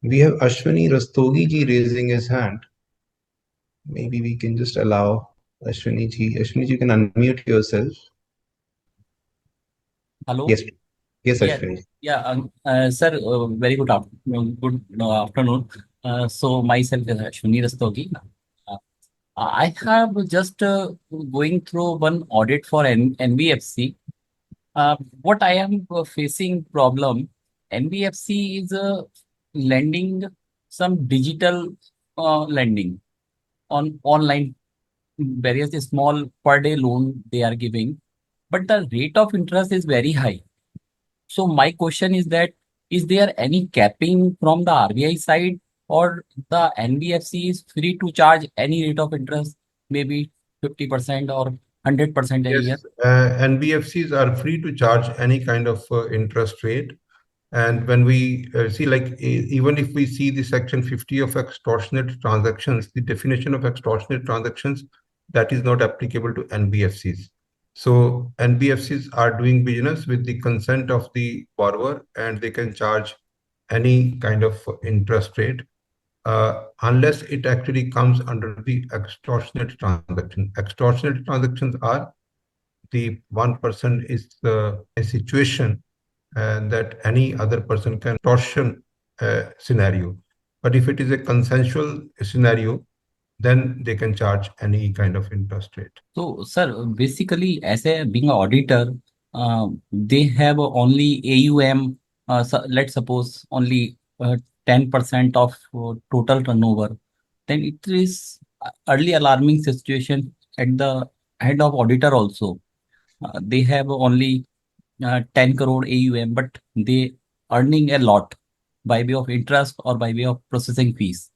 We have Ashwini Rastogi ji raising his hand. Maybe we can just allow Ashwini ji. Ashwini ji, you can unmute yourself. Hello. Yes, yes, Yeah, Ashwini. yeah, sir. Very good afternoon. Good afternoon. So myself is Ashwini Rastogi. Uh, I have just going through one audit for NBFC. What I am facing problem, NBFC is lending some digital lending on online various small per day loan they are giving, but the rate of interest is very high. So my question is that, is there any capping from the RBI side, or the NBFC is free to charge any rate of interest, maybe 50% or 100% a year? Yes, NBFCs are free to charge any kind of interest rate. And when we see, like, even if we see the section 50 of extortionate transactions, the definition of extortionate transactions, that is not applicable to NBFCs. So NBFCs are doing business with the consent of the borrower, and they can charge any kind of interest rate unless it actually comes under the extortionate transaction. Extortionate transactions are the one person is a situation that any other person can torsion scenario. But if it is a consensual scenario, then they can charge any kind of interest rate. So, sir, basically, as a being an auditor, they have only AUM. So let's suppose only 10% of total turnover. Then it is early alarming situation at the head of auditor also. They have only 10 crore AUM, but they earning a lot by way of interest or by way of processing fees,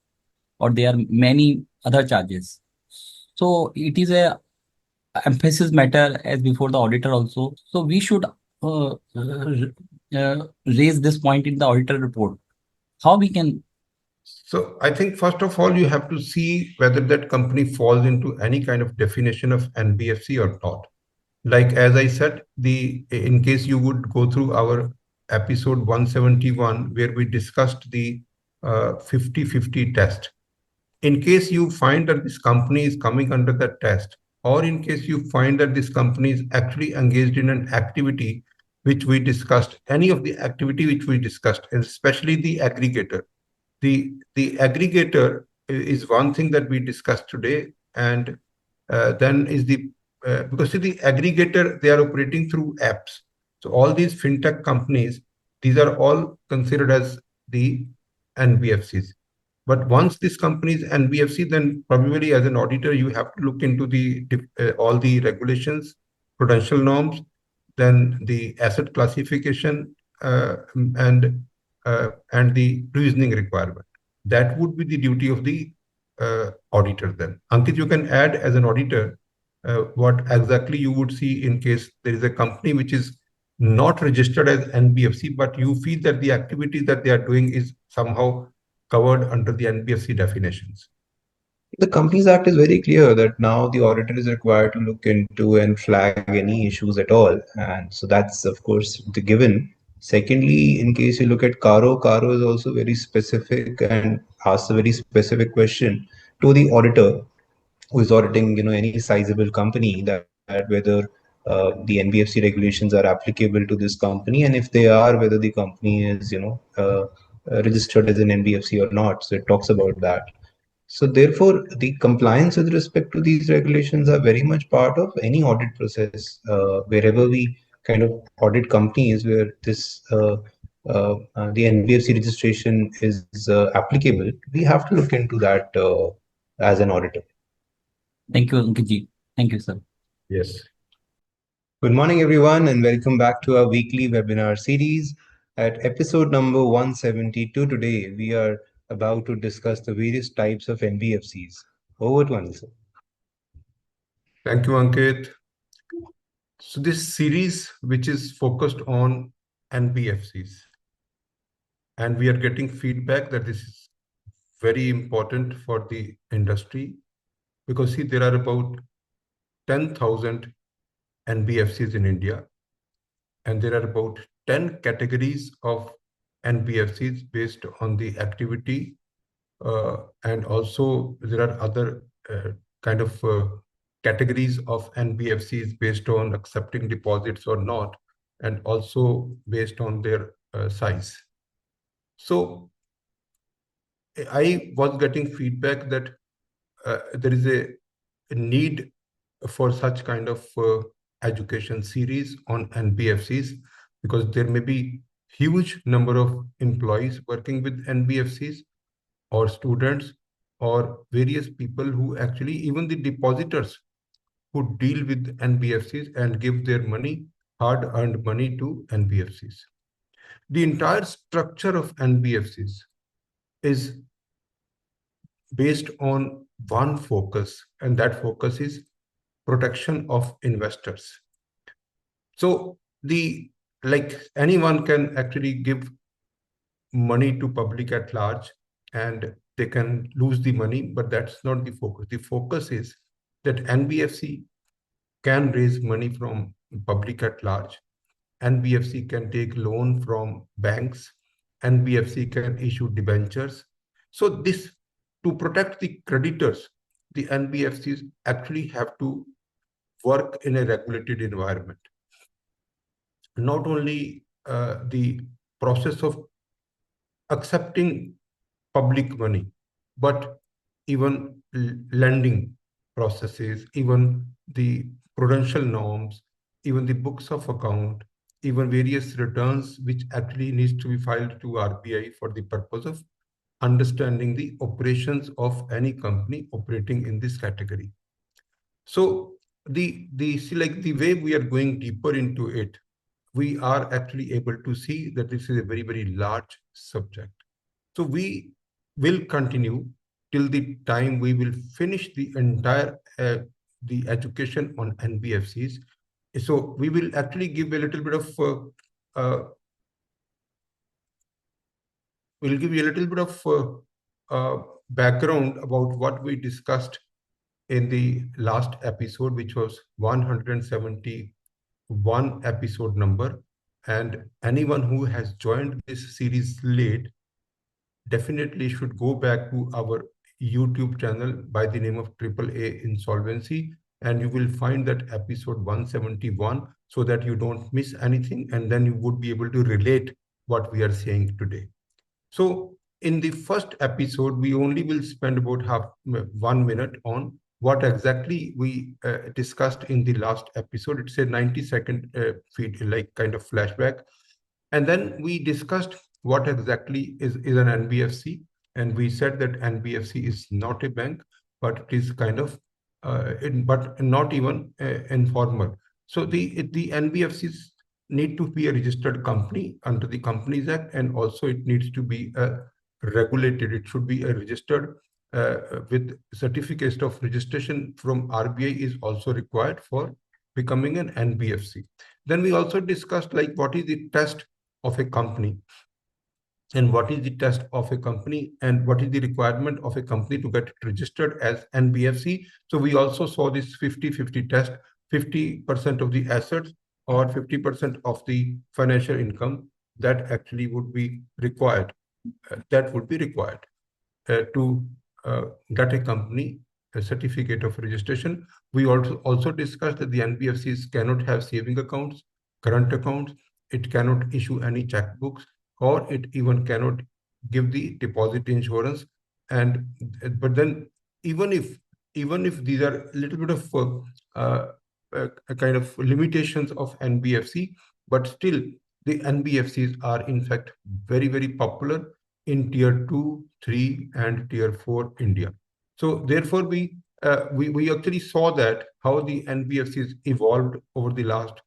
or there are many other charges. So it is a emphasis matter as before the auditor also. So we should raise this point in the auditor report. How we can? So I think first of all, you have to see whether that company falls into any kind of definition of NBFC or not. Like as I said, the in case you would go through our episode 171, where we discussed the 50-50 test. In case you find that this company is coming under that test, or in case you find that this company is actually engaged in an activity which we discussed, any of the activity which we discussed, and especially the aggregator. The aggregator is one thing that we discussed today, and then is the because see, the aggregator, they are operating through apps. So all these fintech companies, these are all considered as the NBFCs. But once this company is NBFC, then probably as an auditor, you have to look into the all the regulations, prudential norms, then the asset classification, and the reasoning requirement. That would be the duty of the auditor then. Ankit, you can add as an auditor what exactly you would see in case there is a company which is not registered as NBFC, but you feel that the activities that they are doing is somehow covered under the NBFC definitions. The Companies Act is very clear that now the auditor is required to look into and flag any issues at all. And so that's, of course, the given. Secondly, in case you look at Caro is also very specific and asks a very specific question to the auditor who is auditing, any sizable company, that whether the NBFC regulations are applicable to this company, and if they are, whether the company is, registered as an NBFC or not. So it talks about that. So therefore, the compliance with respect to these regulations are very much part of any audit process. Wherever we kind of audit companies where the NBFC registration is applicable, we have to look into that as an auditor. Thank you, Ankit ji. Thank you, sir. Yes. Good morning, everyone, and welcome back to our weekly webinar series. At episode number 172 today, we are about to discuss the various types of NBFCs. Over to Anil, sir. Thank you, Ankit. So this series, which is focused on NBFCs, and we are getting feedback that this is very important for the industry, because see, there are about 10,000 NBFCs in India, and there are about 10 categories of NBFCs based on the activity, and also there are other kind of categories of NBFCs based on accepting deposits or not, and also based on their size. So I was getting feedback that there is a need for such kind of education series on NBFCs, because there may be huge number of employees working with NBFCs, or students, or various people who actually, even the depositors who deal with NBFCs and give their money, hard-earned money, to NBFCs. The entire structure of NBFCs is based on one focus, and that focus is protection of investors. So like anyone can actually give money to public at large, and they can lose the money, but that's not the focus. The focus is that NBFC can raise money from public at large. NBFC can take loan from banks. NBFC can issue debentures. So to protect the creditors, the NBFCs actually have to work in a regulated environment. Not only the process of accepting public money, but even lending processes, even the prudential norms, even the books of account, even various returns which actually needs to be filed to RBI for the purpose of understanding the operations of any company operating in this category. So like the way we are going deeper into it, we are actually able to see that this is a very, very large subject. So we will continue till the time we will finish the entire the education on NBFCs. So we will actually give a little bit of we'll give you a little bit of background about what we discussed in the last episode, which was 171 episode number. And anyone who has joined this series late definitely should go back to our YouTube channel by the name of AAA Insolvency, and you will find that episode 171, so that you don't miss anything, and then you would be able to relate what we are saying today. So in the first episode, we only will spend about 1 minute on what exactly we discussed in the last episode. It's a 90-second feed, like kind of flashback. And then we discussed what exactly is an NBFC. And we said that NBFC is not a bank, but it is kind of, but not even informal. So the NBFCs need to be a registered company under the Companies Act, and also it needs to be regulated. It should be a registered with certificates of registration from RBI is also required for becoming an NBFC. Then we also discussed like what is the test of a company, and what is the test of a company, and what is the requirement of a company to get registered as NBFC. So we also saw this 50-50 test, 50% of the assets or 50% of the financial income that actually would be required, to get a company a certificate of registration. We also discussed that the NBFCs cannot have saving accounts, current accounts. It cannot issue any checkbooks, or it even cannot give the deposit insurance. And but then even if these are a little bit of kind of limitations of NBFC, but still the NBFCs are in fact very, very popular in tier 2, 3, and tier 4 India. So therefore, we actually saw that how the NBFCs evolved over the last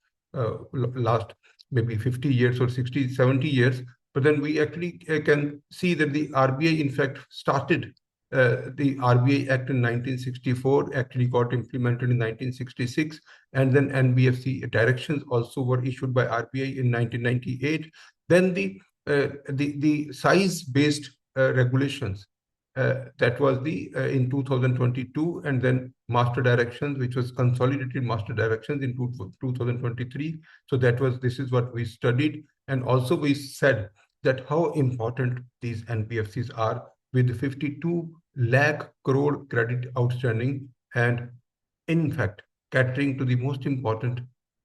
maybe 50 years or 60, 70 years. But then we actually can see that the RBI in fact started the RBI Act in 1964, actually got implemented in 1966, and then NBFC directions also were issued by RBI in 1998. Then the size-based regulations, that was in 2022, and then master directions, which was consolidated master directions in 2023. So this is what we studied, and also we said that how important these NBFCs are with 52 lakh crore credit outstanding, and in fact catering to the most important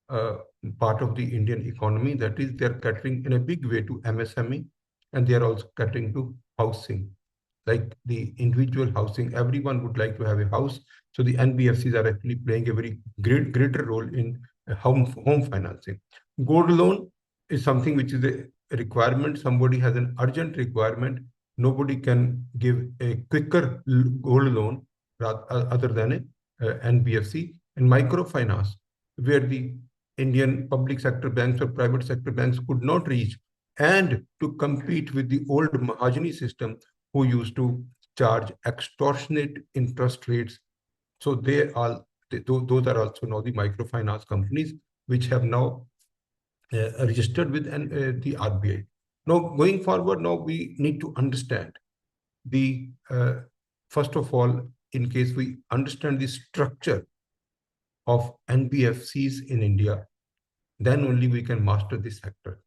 uh, part of the Indian economy, that is they are catering in a big way to MSME, and they are also catering to housing, like the individual housing. Everyone would like to have a house. So the NBFCs are actually playing a very greater role in home financing. Gold loan is something which is a requirement. Somebody has an urgent requirement. Nobody can give a quicker gold loan other than a NBFC. And microfinance, where the Indian public sector banks or private sector banks could not reach, and to compete with the old Mahajani system, who used to charge extortionate interest rates. So those are also now the microfinance companies which have now registered with the RBI. Now, going forward, now we need to understand the first of all, in case we understand the structure of NBFCs in India, then only we can master this sector.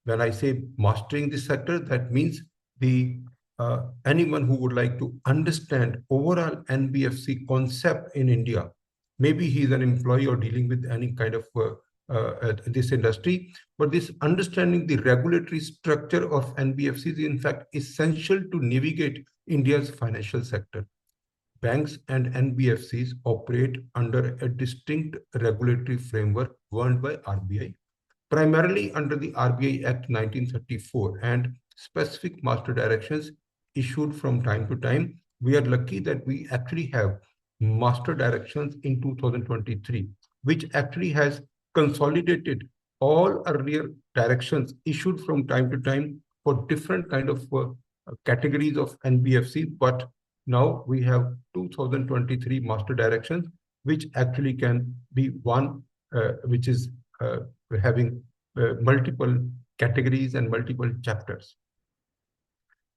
When I say mastering this sector, that means the anyone who would like to understand overall NBFC concept in India, maybe he's an employee or dealing with any kind of this industry, but this understanding the regulatory structure of NBFCs is in fact essential to navigate India's financial sector. Banks and NBFCs operate under a distinct regulatory framework governed by RBI, primarily under the RBI Act 1934 and specific master directions issued from time to time. We are lucky that we actually have master directions in 2023, which actually has consolidated all earlier directions issued from time to time for different kind of categories of NBFC. But now we have 2023 master directions, which actually can be one, which is having multiple categories and multiple chapters.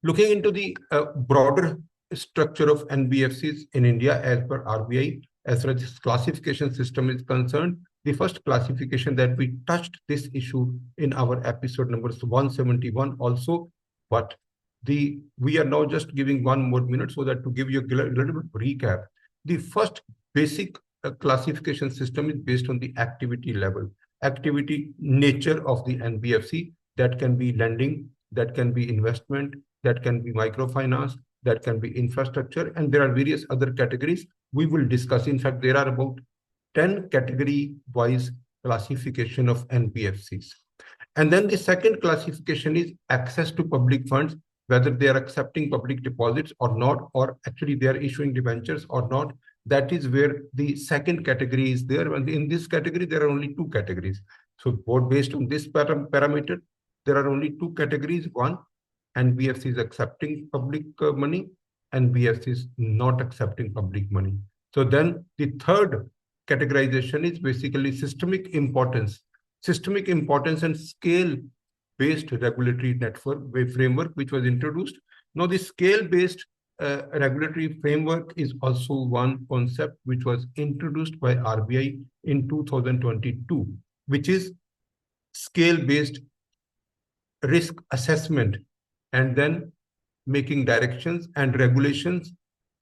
Looking into the broader structure of NBFCs in India as per RBI, as far as this classification system is concerned, the first classification that we touched this issue in our episode number 171 also, but we are now just giving one more minute so that to give you a little bit recap. The first basic classification system is based on the activity level, activity nature of the NBFC. That can be lending, that can be investment, that can be microfinance, that can be infrastructure, and there are various other categories we will discuss. In fact, there are about 10 category-wise classification of NBFCs. And then the second classification is access to public funds, whether they are accepting public deposits or not, or actually they are issuing debentures or not. That is where the second category is there. And in this category, there are only two categories. So both based on this parameter, there are only two categories. One, NBFC is accepting public money, NBFC is not accepting public money. So then the third categorization is basically systemic importance and scale-based regulatory network framework, which was introduced. Now, the scale-based regulatory framework is also one concept which was introduced by RBI in 2022, which is scale-based risk assessment and then making directions and regulations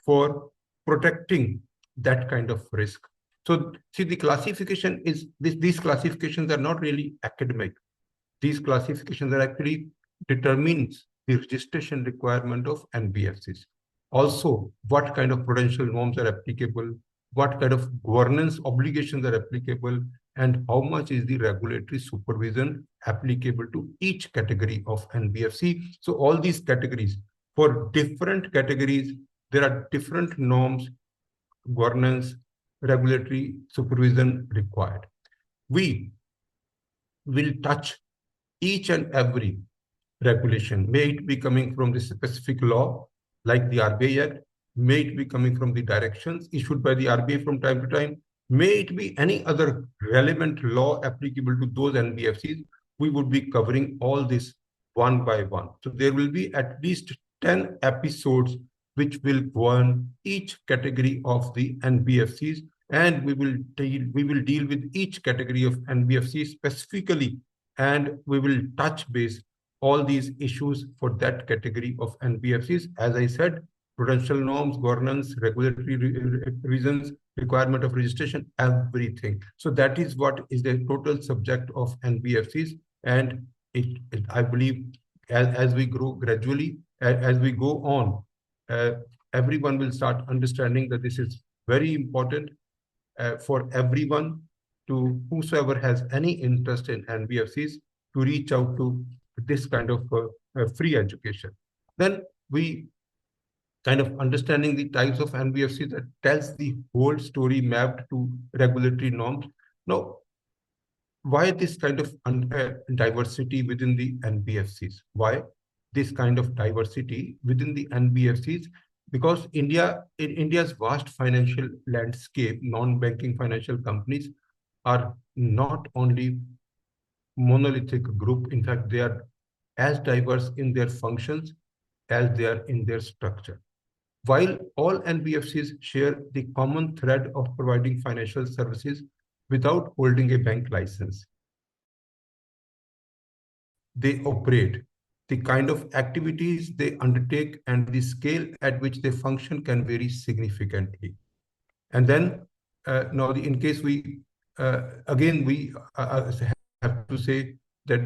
for protecting that kind of risk. So see, the classification is, these classifications are not really academic. These classifications are actually determines the registration requirement of NBFCs. Also, what kind of prudential norms are applicable, what kind of governance obligations are applicable, and how much is the regulatory supervision applicable to each category of NBFC. So all these categories, for different categories, there are different norms, governance, regulatory supervision required. We will touch each and every regulation, may it be coming from the specific law, like the RBI Act, may it be coming from the directions issued by the RBI from time to time, may it be any other relevant law applicable to those NBFCs. We would be covering all this one by one. So there will be at least 10 episodes which will govern each category of the NBFCs, and we will deal with each category of NBFC specifically, and we will touch base all these issues for that category of NBFCs. As I said, prudential norms, governance, regulatory reasons, requirement of registration, everything. So that is what is the total subject of NBFCs. And I believe as we grow gradually, as we go on, everyone will start understanding that this is very important for everyone, to whosoever has any interest in NBFCs, to reach out to this kind of free education. Then we kind of understanding the types of NBFCs that tells the whole story mapped to regulatory norms. Now, why this kind of diversity within the NBFCs? Why this kind of diversity within the NBFCs? Because in India's vast financial landscape, non-banking financial companies are not only monolithic group. In fact, they are as diverse in their functions as they are in their structure. While all NBFCs share the common thread of providing financial services without holding a bank license, they operate, the kind of activities they undertake, and the scale at which they function can vary significantly. And then now, in case we again we have to say that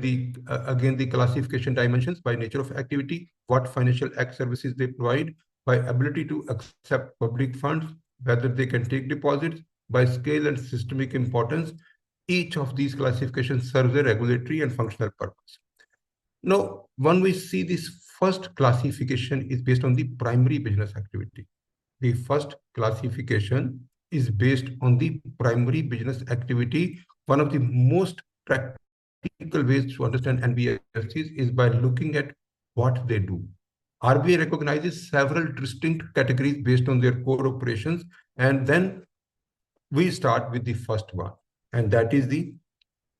again the classification dimensions by nature of activity, what financial act services they provide, by ability to accept public funds, whether they can take deposits, by scale and systemic importance. Each of these classifications serves a regulatory and functional purpose. Now, when we see this first classification is based on the primary business activity. The first classification is based on the primary business activity. One of the most practical ways to understand NBFCs is by looking at what they do. RBI recognizes several distinct categories based on their core operations, and then we start with the first one, and that is the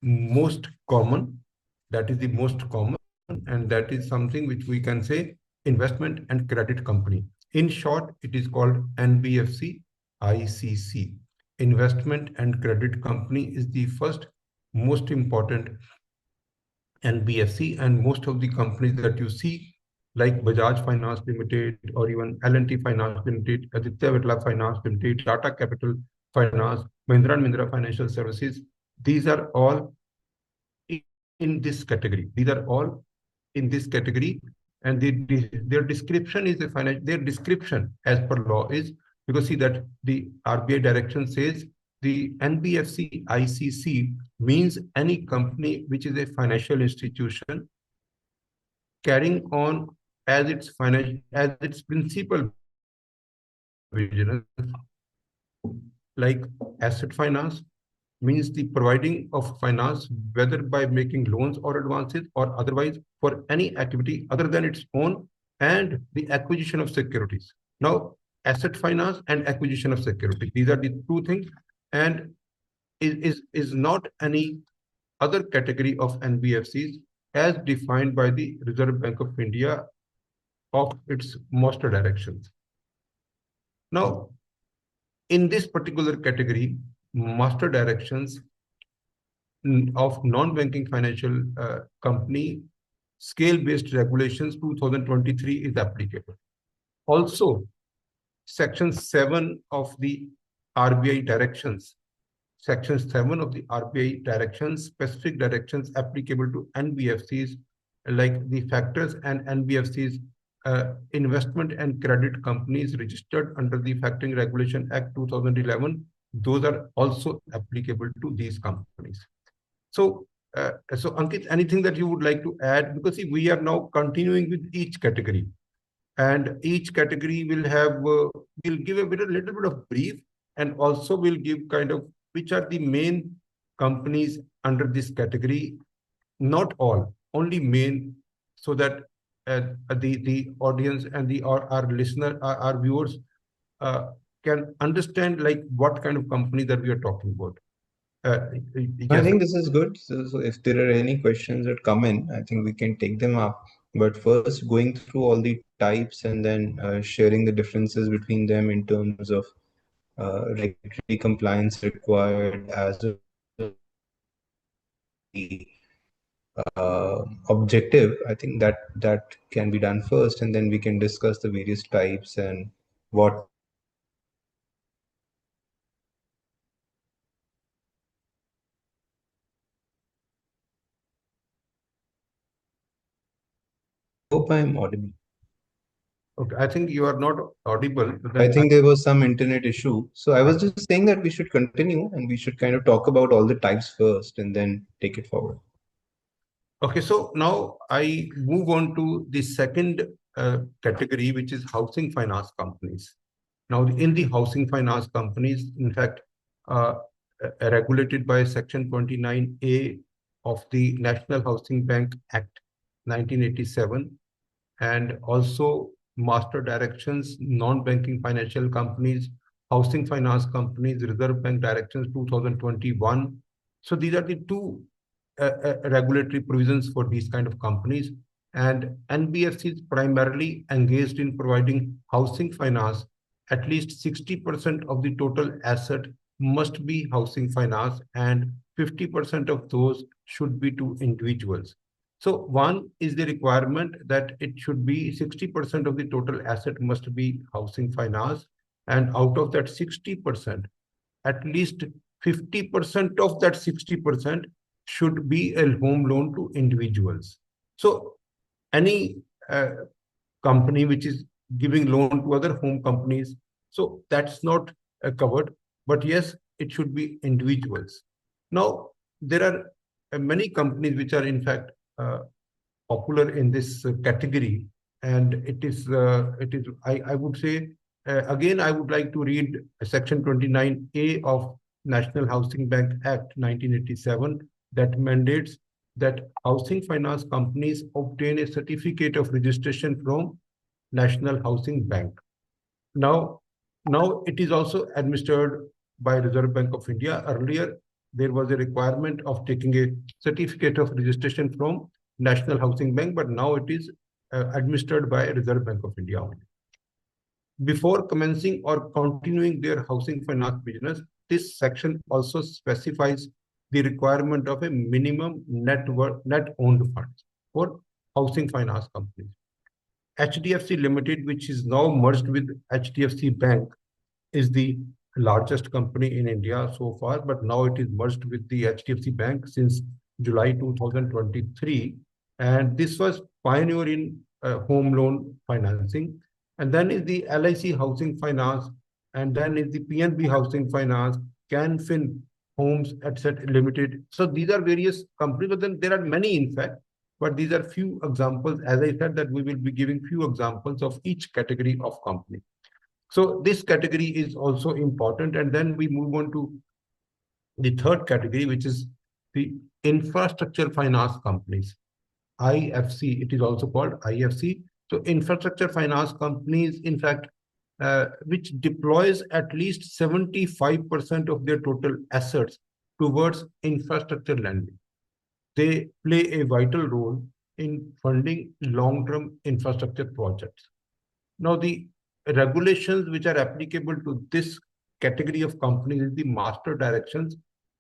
most common. And that is something which we can say investment and credit company. In short, it is called NBFC ICC. Investment and credit company is the first most important NBFC, and most of the companies that you see, like Bajaj Finance Limited or even L&T Finance Limited, Aditya Birla Finance Limited, Tata Capital Finance, Mahindra and Mahindra Financial Services, these are all in this category. And their description is their description as per law is, because see that the RBI direction says the NBFC ICC means any company which is a financial institution carrying on as its principal business, like asset finance, means the providing of finance, whether by making loans or advances or otherwise, for any activity other than its own, and the acquisition of securities. Now, asset finance and acquisition of security, these are the two things, and is not any other category of NBFCs as defined by the Reserve Bank of India of its master directions. Now, in this particular category, master directions of non-banking financial company scale-based regulations 2023 is applicable. Also, section 7 of the RBI directions, specific directions applicable to NBFCs, like the factors and NBFCs, investment and credit companies registered under the Factoring Regulation Act 2011, those are also applicable to these companies. So, Ankit, anything that you would like to add? Because see, we are now continuing with each category, and each category will have will give a little bit of brief, and also will give kind of which are the main companies under this category. Not all, only main, so that the audience and our listener, our viewers can understand like what kind of company that we are talking about. I Yes, think this is good. So if there are any questions that come in, I think we can take them up. But first, going through all the types and then sharing the differences between them in terms of regulatory compliance required, as well as the objective, I think that can be done first, and then we can discuss the various types and what. I hope I'm audible. Okay, I think you are not audible. I think there was some internet issue. So I was just saying that we should continue and we should kind of talk about all the types first and then take it forward. Okay, so now I move on to the second category, which is housing finance companies. Now, in the housing finance companies, in fact, uh, regulated by Section 29A of the National Housing Bank Act 1987, and also master directions, non-banking financial companies, housing finance companies, Reserve Bank directions 2021. So these are the two regulatory provisions for these kind of companies. And NBFC is primarily engaged in providing housing finance. At least 60% of the total asset must be housing finance, and 50% of those should be to individuals. So one is the requirement that it should be 60% of the total asset must be housing finance. And out of that 60%, at least 50% of that 60% should be a home loan to individuals. So any company which is giving loan to other home companies, so that's not covered. But yes, it should be individuals. Now, there are many companies which are in fact popular in this category, and I would say again I would like to read Section 29A of National Housing Bank Act 1987 that mandates that housing finance companies obtain a certificate of registration from National Housing Bank. Now, now it is also administered by Reserve Bank of India. Earlier, there was a requirement of taking a certificate of registration from National Housing Bank, but now it is administered by Reserve Bank of India only. Before commencing or continuing their housing finance business, this section also specifies the requirement of a minimum net owned funds for housing finance companies. HDFC Limited, which is now merged with HDFC Bank, is the largest company in India so far, but now it is merged with the HDFC Bank since July 2023. And this was pioneer in home loan financing. And then is the LIC Housing Finance, and then is the PNB Housing Finance, CanFin Homes, etc. Limited. So these are various companies, but then there are many in fact. But these are few examples. As I said, that we will be giving few examples of each category of company. So this category is also important. And then we move on to the third category, which is the infrastructure finance companies. IFC, it is also called IFC. So infrastructure finance companies, in fact, which deploys at least 75% of their total assets towards infrastructure lending. They play a vital role in funding long-term infrastructure projects. Now, the regulations which are applicable to this category of companies is the master directions,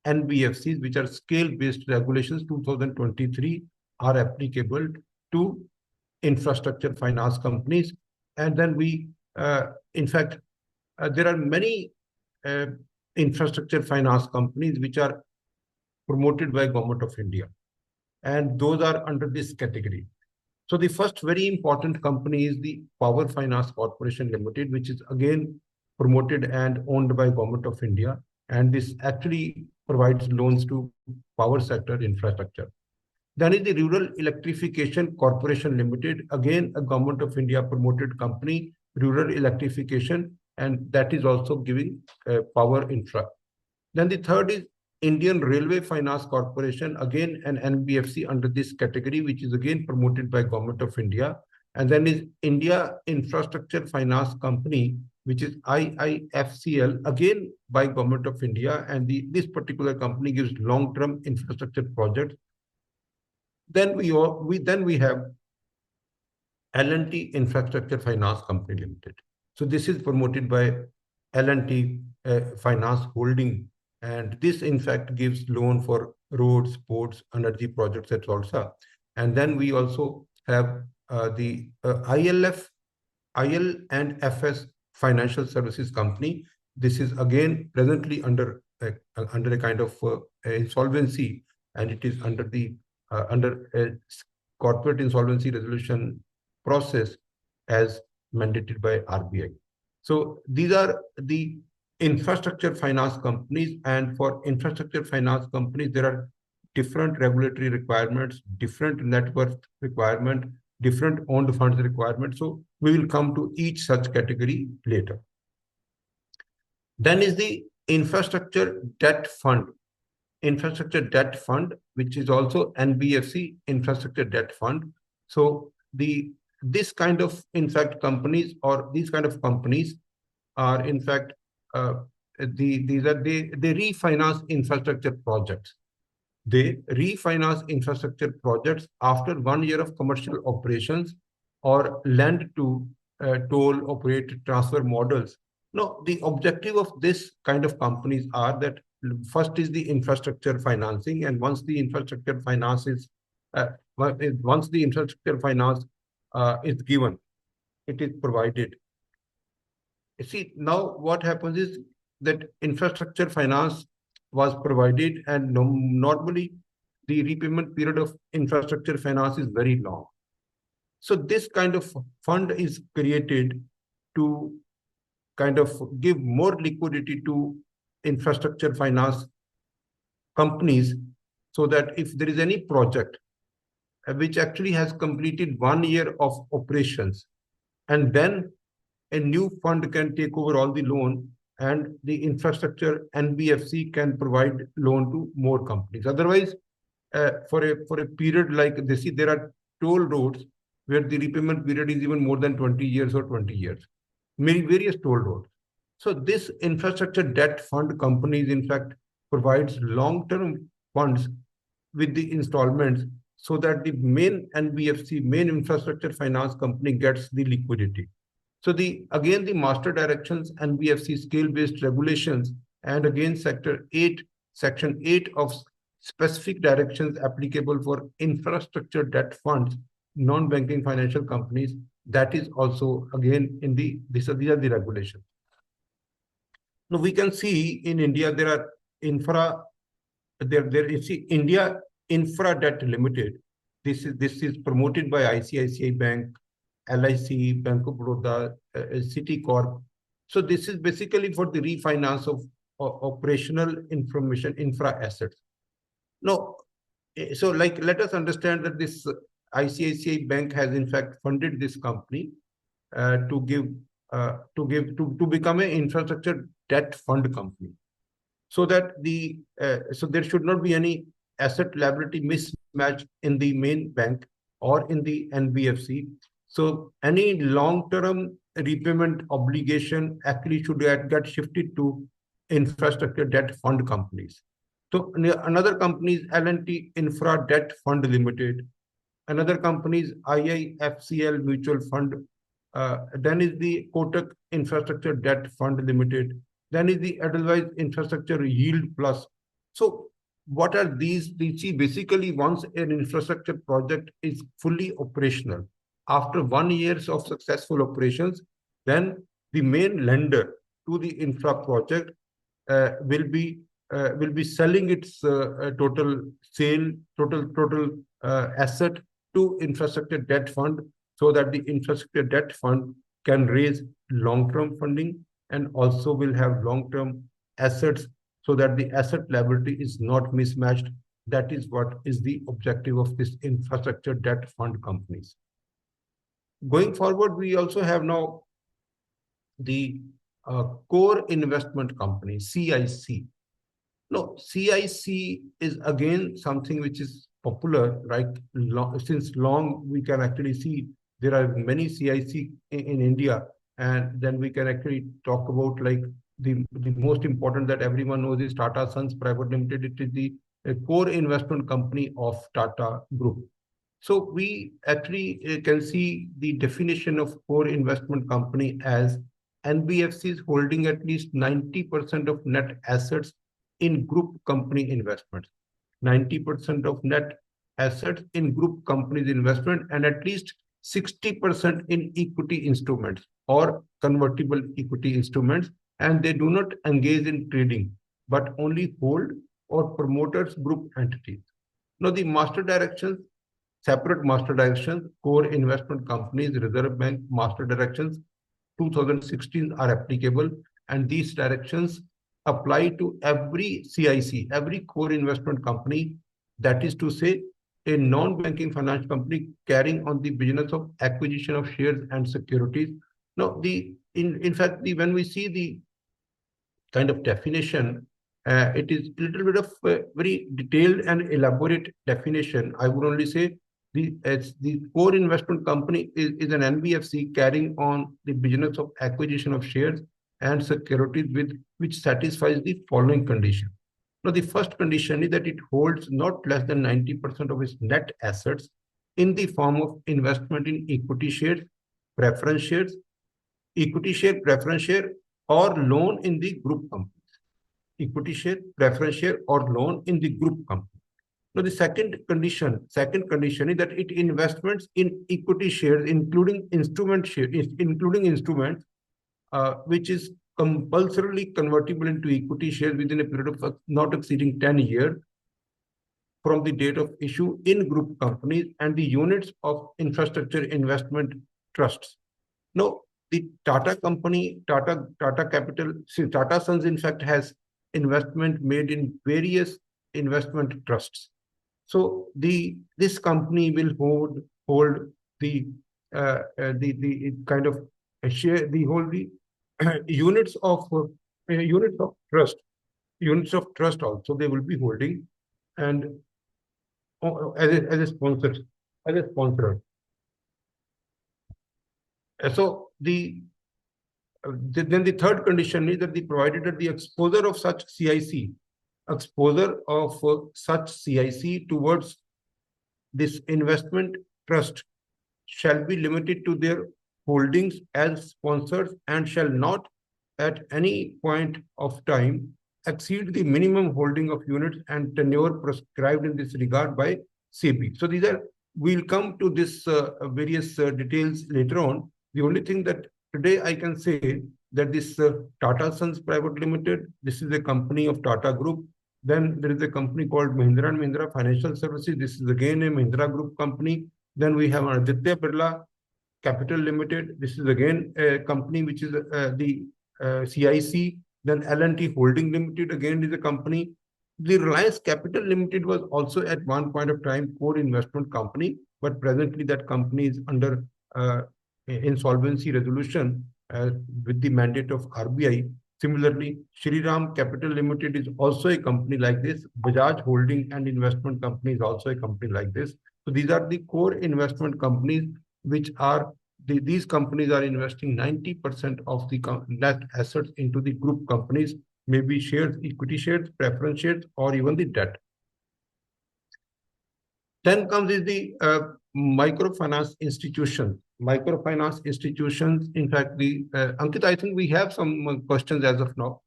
NBFCs, which are scale-based regulations 2023, are applicable to infrastructure finance companies. And then in fact, there are many infrastructure finance companies which are promoted by Government of India, and those are under this category. So the first very important company is the Power Finance Corporation Limited, which is again promoted and owned by Government of India. And this actually provides loans to power sector infrastructure. Then is the Rural Electrification Corporation Limited, again a Government of India promoted company, rural electrification, and that is also giving power infra. Then the third is Indian Railway Finance Corporation, again an NBFC under this category, which is again promoted by Government of India. And then is India Infrastructure Finance Company, which is IIFCL, again by Government of India. And this particular company gives long-term infrastructure projects. Then we have L&T Infrastructure Finance Company Limited. So this is promoted by L&T Finance Holding. And this, in fact, gives loan for roads, ports, energy projects, etc. And then we also have the IL and FS Financial Services Company. This is again presently under a kind of insolvency, and it is under a corporate insolvency resolution process as mandated by RBI. So these are the infrastructure finance companies, and for infrastructure finance companies, there are different regulatory requirements, different net worth requirement, different owned funds requirements. So we will come to each such category later. Then is the infrastructure debt fund. Infrastructure debt fund, which is also NBFC infrastructure debt fund. So this kind of companies, or these kind of companies are in fact they refinance infrastructure projects. They refinance infrastructure projects after 1 year of commercial operations, or lend to toll, operate, transfer models. No, the objective of this kind of companies are that first is the infrastructure financing, and once the infrastructure finance is given, it is provided. You see, now what happens is that infrastructure finance was provided, and normally the repayment period of infrastructure finance is very long. So this kind of fund is created to kind of give more liquidity to infrastructure finance companies, so that if there is any project which actually has completed 1 year of operations, and then a new fund can take over all the loan, and the infrastructure NBFC can provide loan to more companies. Otherwise, for a period like this, there are toll roads where the repayment period is even more than 20 years or 20 years, many various toll roads. So this infrastructure debt fund companies, in fact, provides long-term funds with the installments, so that the main NBFC, main infrastructure finance company, gets the liquidity. So the master directions, NBFC scale-based regulations, and again section 8 of specific directions applicable for infrastructure debt funds, non-banking financial companies, that is also again in these are the regulations. Now we can see in India there are India Infra Debt Limited. This is promoted by ICICI Bank, LIC, Bank of Baroda, City Corp. So this is basically for the refinance of operational information infra assets. Now, so let us understand that this ICICI Bank has in fact funded this company to become an infrastructure debt fund company, so that so there should not be any asset liability mismatch in the main bank or in the NBFC. So any long-term repayment obligation actually should get shifted to infrastructure debt fund companies. So another company is L&T Infra Debt Fund Limited. Another company is IIFCL Mutual Fund. Then is the Kotak Infrastructure Debt Fund Limited. Then is the Edelweiss Infrastructure Yield Plus. So what are these? See, basically, once an infrastructure project is fully operational, after 1 year of successful operations, then the main lender to the infra project will be selling its total asset to infrastructure debt fund, so that the infrastructure debt fund can raise long-term funding and also will have long-term assets, so that the asset liability is not mismatched. That is what is the objective of this infrastructure debt fund companies. Going forward, we also have now the core investment company, CIC. No, CIC is again something which is popular, right? Since long, we can actually see there are many CIC in India, and then we can actually talk about like the most important that everyone knows is Tata Sons Private Limited. It is the core investment company of Tata Group. So we actually can see the definition of core investment company as NBFCs holding at least 90% of net assets in group company investments. 90% of net assets in group companies investment and at least 60% in equity instruments or convertible equity instruments, and they do not engage in trading but only hold or promoters group entities. Now, the master directions, separate master directions, core investment companies, Reserve Bank master directions 2016 are applicable, and these directions apply to every CIC, every core investment company, that is to say, a non-banking finance company carrying on the business of acquisition of shares and securities. Now, in fact, when we see the kind of definition, it is a little bit of very detailed and elaborate definition. I would only say the core investment company is an NBFC carrying on the business of acquisition of shares and securities with which satisfies the following condition. Now, the first condition is that it holds not less than 90% of its net assets in the form of investment in equity shares, preference shares, equity share, preference share, or loan in the group companies. Equity share, preference share, or loan in the group company. Now, the second condition is that it investments in equity shares, including instruments, which is compulsorily convertible into equity shares within a period of not exceeding 10 years from the date of issue in group companies and the units of infrastructure investment trusts. Now, the Tata company, Tata Capital, Tata Sons, in fact, has investment made in various investment trusts. So this company will hold the kind of share, the whole the units of trust also they will be holding, and as a sponsor. So then the third condition is that provided that the exposure of such CIC towards this investment trust shall be limited to their holdings as sponsors and shall not at any point of time exceed the minimum holding of units and tenure prescribed in this regard by SEBI. So we'll come to this various details later on. The only thing that today I can say that this Tata Sons Private Limited, this is a company of Tata Group. Then there is a company called Mahindra & Mahindra Financial Services. This is again a Mahindra Group company. Then we have Aditya Birla Capital Limited. This is again a company which is the CIC. Then L&T Holding Limited again is a company. The Reliance Capital Limited was also at one point of time core investment company, but presently that company is under insolvency resolution with the mandate of RBI. Similarly, Shriram Capital Limited is also a company like this. Bajaj Holding and Investment Company is also a company like this. So these are the core investment companies which are, these companies are investing 90% of the net assets into the group companies, maybe shares, equity shares, preference shares, or even the debt. Then comes is the microfinance institutions. Microfinance institutions, in fact, Ankit, I think we have some questions as of now.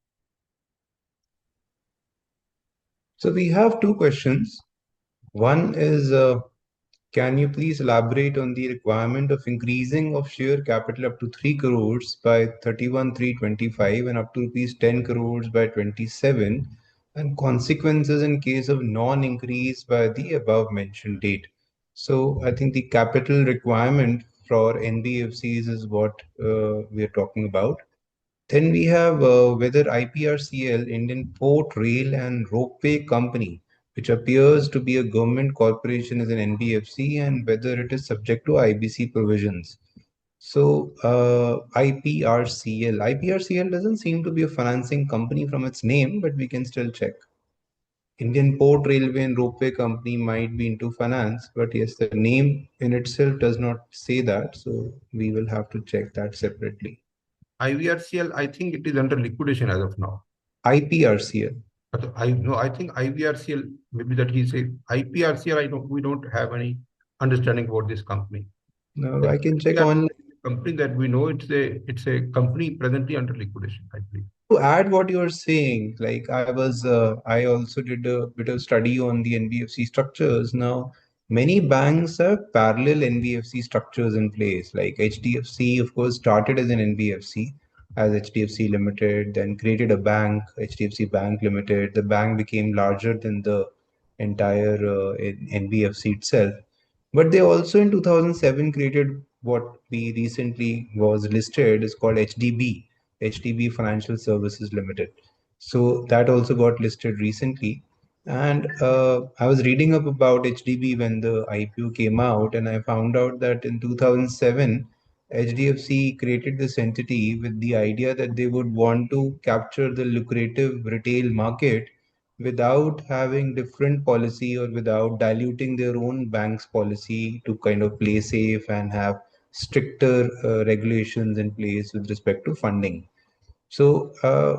So we have two questions. One is, can you please elaborate on the requirement of increasing of share capital up to 3 crores by 31/3/25 and up to rupees 10 crores by 27, and consequences in case of non-increase by the above mentioned date? So I think the capital requirement for NBFCs is what we are talking about. Then we have whether IPRCL, Indian Port, Rail and Ropeway Company, which appears to be a government corporation, is an NBFC, and whether it is subject to IBC provisions. So IPRCL doesn't seem to be a financing company from its name, but we can still check. Indian Port, Railway and Ropeway Company might be into finance, but yes, the name in itself does not say that. So we will have to check that separately. IVRCL, I think it is under liquidation as of now. IPRCL. I think IVRCL, maybe that he say IPRCL, we don't have any understanding about this company. No, I can check on company that we know. It's a company presently under liquidation, I believe. to add what you're saying, like I also did a bit of study on the NBFC structures. Now, many banks have parallel NBFC structures in place. Like HDFC, of course, started as an NBFC, as HDFC Limited, then created a bank, HDFC Bank Limited. The bank became larger than the entire NBFC itself. But they also in 2007 created what we recently was listed is called HDB, HDB Financial Services Limited. So that also got listed recently. And I was reading up about HDB when the IPO came out, and I found out that in 2007, HDFC created this entity with the idea that they would want to capture the lucrative retail market without having different policy or without diluting their own bank's policy to kind of play safe and have stricter regulations in place with respect to funding. So,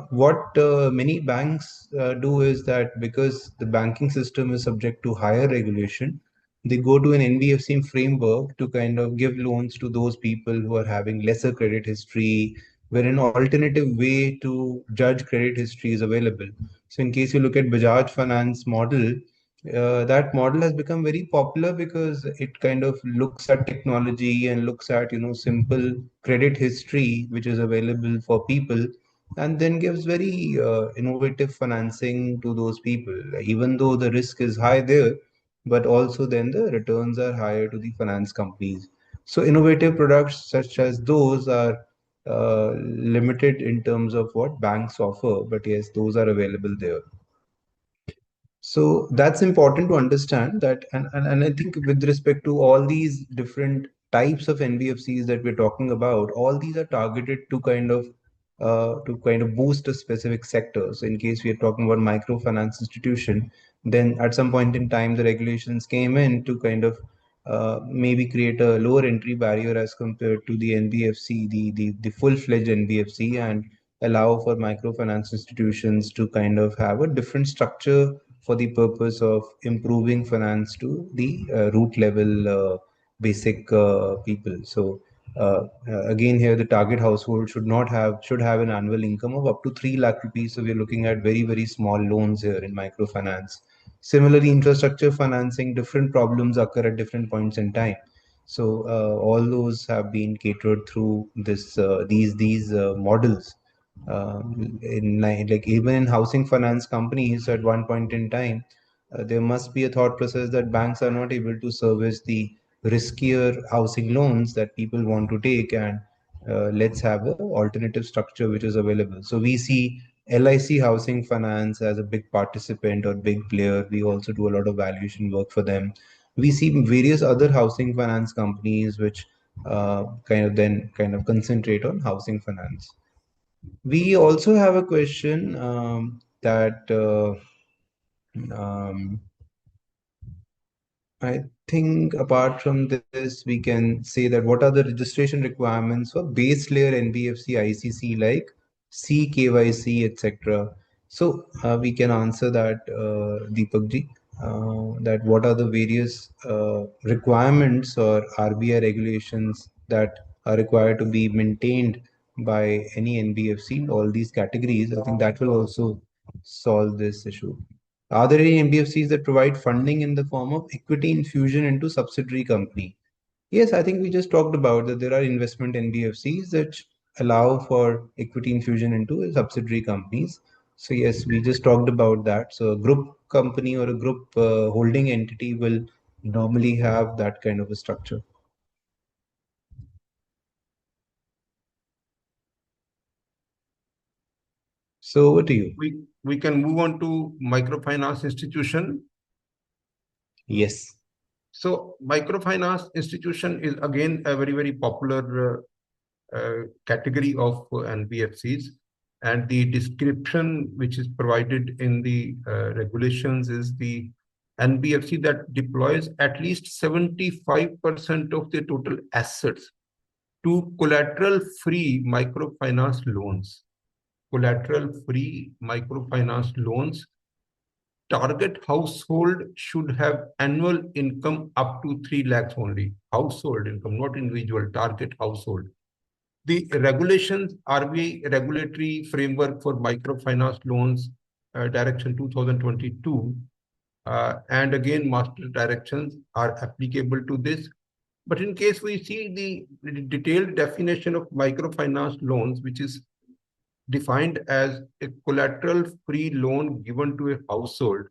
what many banks do is that because the banking system is subject to higher regulation, they go to an NBFC framework to kind of give loans to those people who are having lesser credit history, where an alternative way to judge credit history is available. So, in case you look at Bajaj Finance model, that model has become very popular because it kind of looks at technology and looks at simple credit history which is available for people, and then gives very innovative financing to those people, even though the risk is high there, but also then the returns are higher to the finance companies. So innovative products such as those are limited in terms of what banks offer, but yes, those are available there. So that's important to understand that, and I think with respect to all these different types of NBFCs that we're talking about, all these are targeted to kind of boost a specific sector. So in case we are talking about microfinance institution, then at some point in time the regulations came in to kind of maybe create a lower entry barrier as compared to the NBFC, the full-fledged NBFC, and allow for microfinance institutions to kind of have a different structure for the purpose of improving finance to the root level basic people. So again, here the target household should have an annual income of up to 3 lakh rupees. So we're looking at very small loans here in microfinance. Similarly, infrastructure financing, different problems occur at different points in time. So all those have been catered through these models. In like even in housing finance companies, at one point in time, there must be a thought process that banks are not able to service the riskier housing loans that people want to take, and let's have an alternative structure which is available. So we see LIC Housing Finance as a big participant or big player. We also do a lot of valuation work for them. We see various other housing finance companies which kind of concentrate on housing finance. We also have a question that um, I think apart from this, we can say that what are the registration requirements for base layer NBFC ICC like 𝐄𝐦𝐚𝐢𝐥, etc. So we can answer that, Deepak ji, that what are the various requirements or RBI regulations that are required to be maintained by any NBFC in all these categories. I think that will also solve this issue. Are there any NBFCs that provide funding in the form of equity infusion into subsidiary company? Yes, I think we just talked about that there are investment NBFCs that allow for equity infusion into subsidiary companies. So yes, we just talked about that. So a group company or a group holding entity will normally have that kind of a structure. So over to you. We can move on to microfinance institution. Yes. So microfinance institution is again a very popular category of NBFCs, and the description which is provided in the regulations is the NBFC that deploys at least 75% of their total assets to collateral-free microfinance loans. Collateral-free microfinance loans. Target household should have annual income up to 3 lakhs only. Household income, not individual, target household. The regulations, RBI regulatory framework for microfinance loans, direction 2022, and again, master directions are applicable to this. But in case we see the detailed definition of microfinance loans, which is defined as a collateral-free loan given to a household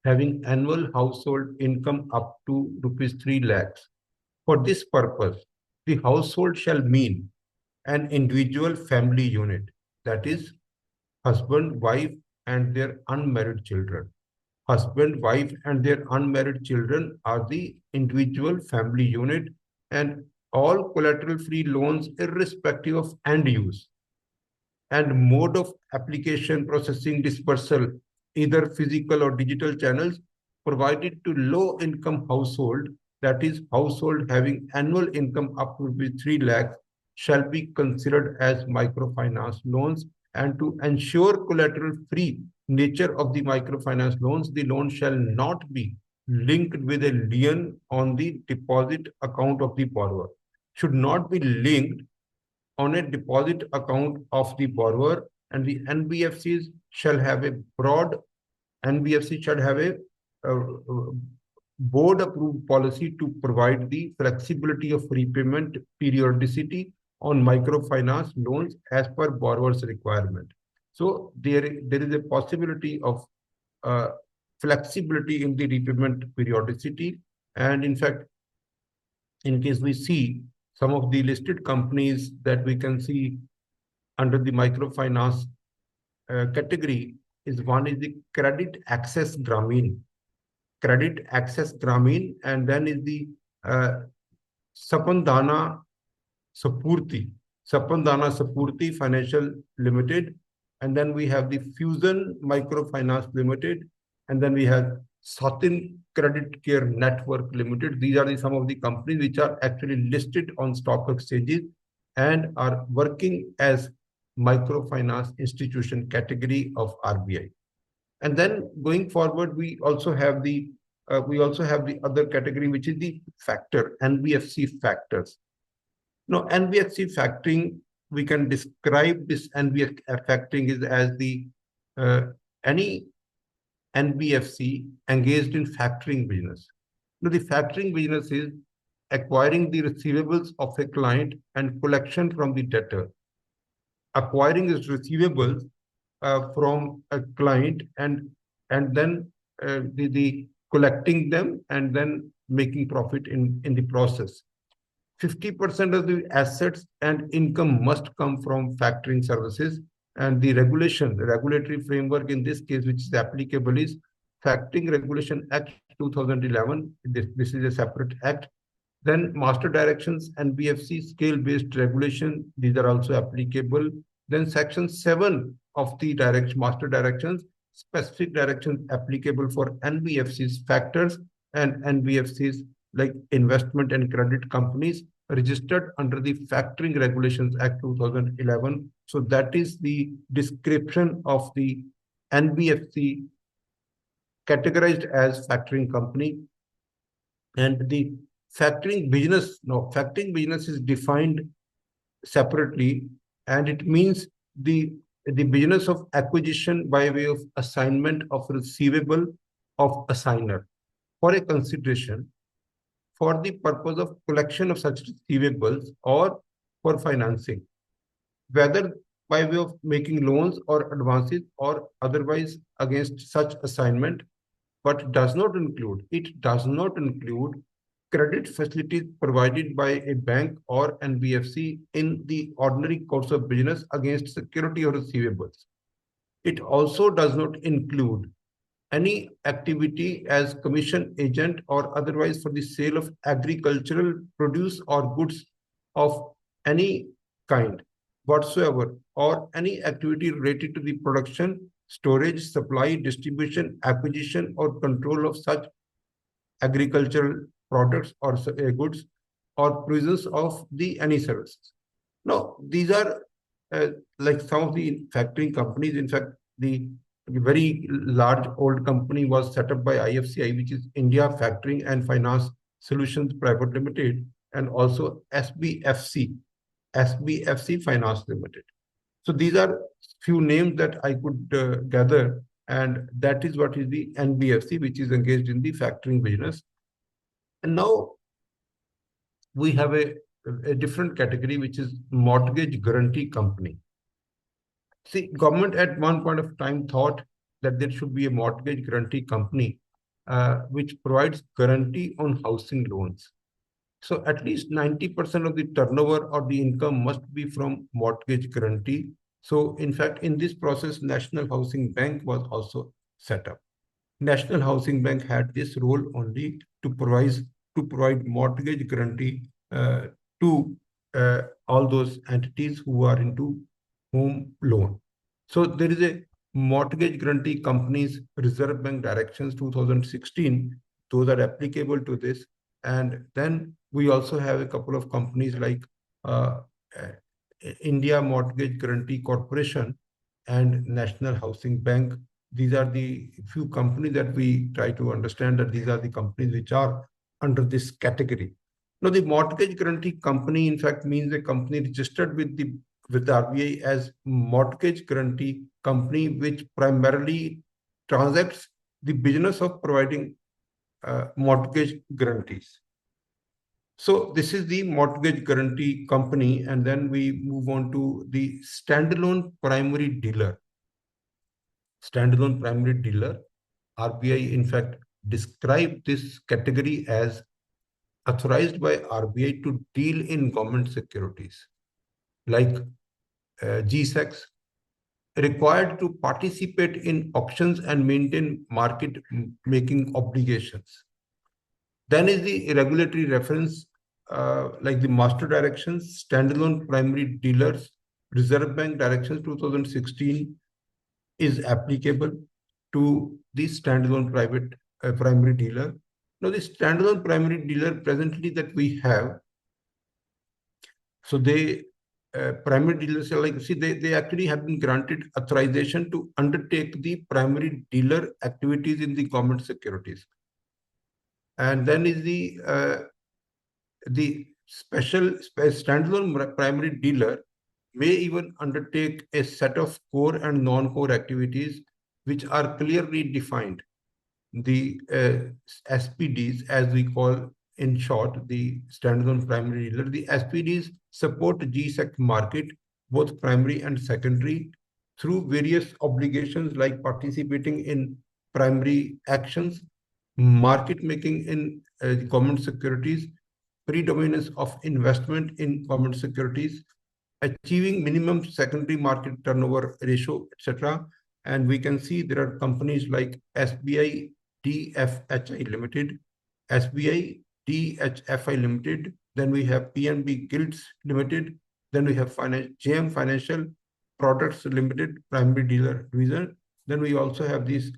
having annual household income up to rupees 3 lakhs. For this purpose, the household shall mean an individual family unit, that is, husband, wife, and their unmarried children. Husband, wife, and their unmarried children are the individual family unit, and all collateral-free loans, irrespective of end use and mode of application, processing, dispersal, either physical or digital channels, provided to low-income household, that is, household having annual income up to 3 lakhs, shall be considered as microfinance loans. And to ensure collateral-free nature of the microfinance loans, the loan shall not be linked with a lien on the deposit account of the borrower. Should not be linked on a deposit account of the borrower, and the NBFCs shall have a broad NBFC shall have a board approved policy to provide the flexibility of repayment periodicity on microfinance loans as per borrower's requirement. So there is a possibility of flexibility in the repayment periodicity. And in fact, in case we see some of the listed companies that we can see under the microfinance category, is one is the Credit Access Grameen. Credit Access Grameen, and then is the Sapandana Sapurti Financial Limited, and then we have the Fusion Microfinance Limited, and then we have Satin Credit Care Network Limited. These are some of the companies which are actually listed on stock exchanges and are working as microfinance institution category of RBI. And then going forward, we also have the other category, which is the factor, NBFC factors. Now, NBFC factoring, we can describe this NBFC factoring is as the any NBFC engaged in factoring business. Now, the factoring business is acquiring the receivables of a client and collection from the debtor. Acquiring his receivables from a client and then the collecting them and then making profit in the process. 50% of the assets and income must come from factoring services, and the regulatory framework in this case which is applicable is Factoring Regulation Act 2011. This is a separate act. Then master directions, NBFC scale-based regulation, these are also applicable. Then section 7 of the master directions, specific directions applicable for NBFCs factors and NBFCs like investment and credit companies registered under the Factoring Regulations Act 2011. So that is the description of the NBFC categorized as factoring company. And the factoring business is defined separately, and it means the business of acquisition by way of assignment of receivable of assigner for a consideration for the purpose of collection of such receivables or for financing, whether by way of making loans or advances or otherwise against such assignment, but it does not include credit facilities provided by a bank or NBFC in the ordinary course of business against security or receivables. It also does not include any activity as commission agent or otherwise for the sale of agricultural produce or goods of any kind whatsoever, or any activity related to the production, storage, supply, distribution, acquisition, or control of such agricultural products or goods or provisions of any services. Now, these are like some of the factoring companies. In fact, the very large old company was set up by IFCI, which is India Factoring and Finance Solutions Private Limited, and also SBFC, SBFC Finance Limited. So these are few names that I could gather, and that is what is the NBFC, which is engaged in the factoring business. And now we have a different category, which is mortgage guarantee company. See, government at one point of time thought that there should be a mortgage guarantee company which provides guarantee on housing loans. So at least 90% of the turnover or the income must be from mortgage guarantee. So in fact, in this process, National Housing Bank was also set up. National Housing Bank had this role only to provide mortgage guarantee to all those entities who are into home loan. So there is a mortgage guarantee companies Reserve Bank Directions 2016. Those are applicable to this. And then we also have a couple of companies like uh, uh, India Mortgage Guarantee Corporation and National Housing Bank. These are the few companies that we try to understand that these are the companies which are under this category. Now, the mortgage guarantee company, in fact, means a company registered with the RBI as mortgage guarantee company, which primarily transacts the business of providing mortgage guarantees. So this is the mortgage guarantee company, and then we move on to the standalone primary dealer. Standalone primary dealer, RBI in fact described this category as authorized by RBI to deal in government securities like GSECs, required to participate in auctions and maintain market making obligations. Then is the regulatory reference like the master directions, standalone primary dealers, Reserve Bank Directions 2016 is applicable to the standalone primary dealer. Now, the standalone primary dealer presently that we have, so they primary dealers are like, see, they actually have been granted authorization to undertake the primary dealer activities in the government securities. And then is the standalone primary dealer may even undertake a set of core and non-core activities which are clearly defined. The SPDs, as we call in short, the standalone primary dealer, the SPDs support GSEC market, both primary and secondary, through various obligations like participating in primary actions, market making in government securities, predominance of investment in government securities, achieving minimum secondary market turnover ratio, etc. And we can see there are companies like SBI DFHI Limited, SBI DHFI Limited, then we have PNB Guilds Limited, then we have JM Financial Products Limited, Primary Dealer Division, then we also have this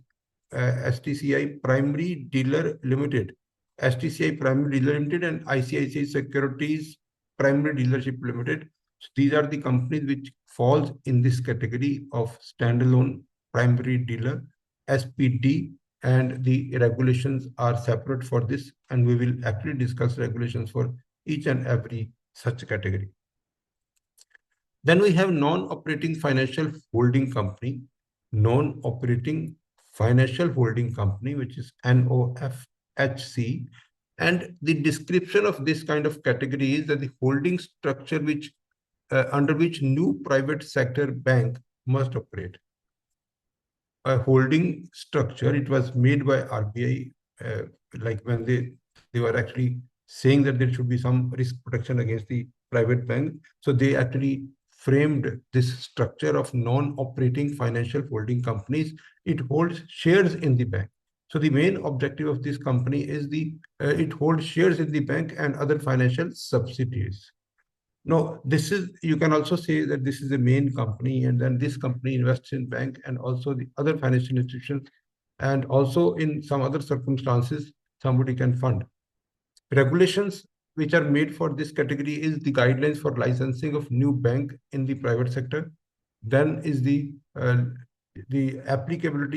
STCI Primary Dealer Limited, STCI Primary Dealer Limited, and ICICI Securities Primary Dealership Limited. So these are the companies which falls in this category of standalone primary dealer, SPD, and the regulations are separate for this, and we will actually discuss regulations for each and every such category. Then we have non-operating financial holding company, non-operating financial holding company, which is NOFHC. And the description of this kind of category is that the holding structure which under which new private sector bank must operate. A holding structure, it was made by RBI, like when they were actually saying that there should be some risk protection against the private bank. So they actually framed this structure of non-operating financial holding companies. It holds shares in the bank. So the main objective of this company is it holds shares in the bank and other financial subsidiaries. No, this is, you can also say that this is a main company, and then this company invests in bank and also the other financial institutions, and also in some other circumstances, somebody can fund. Regulations which are made for this category is the guidelines for licensing of new bank in the private sector. Then is the applicable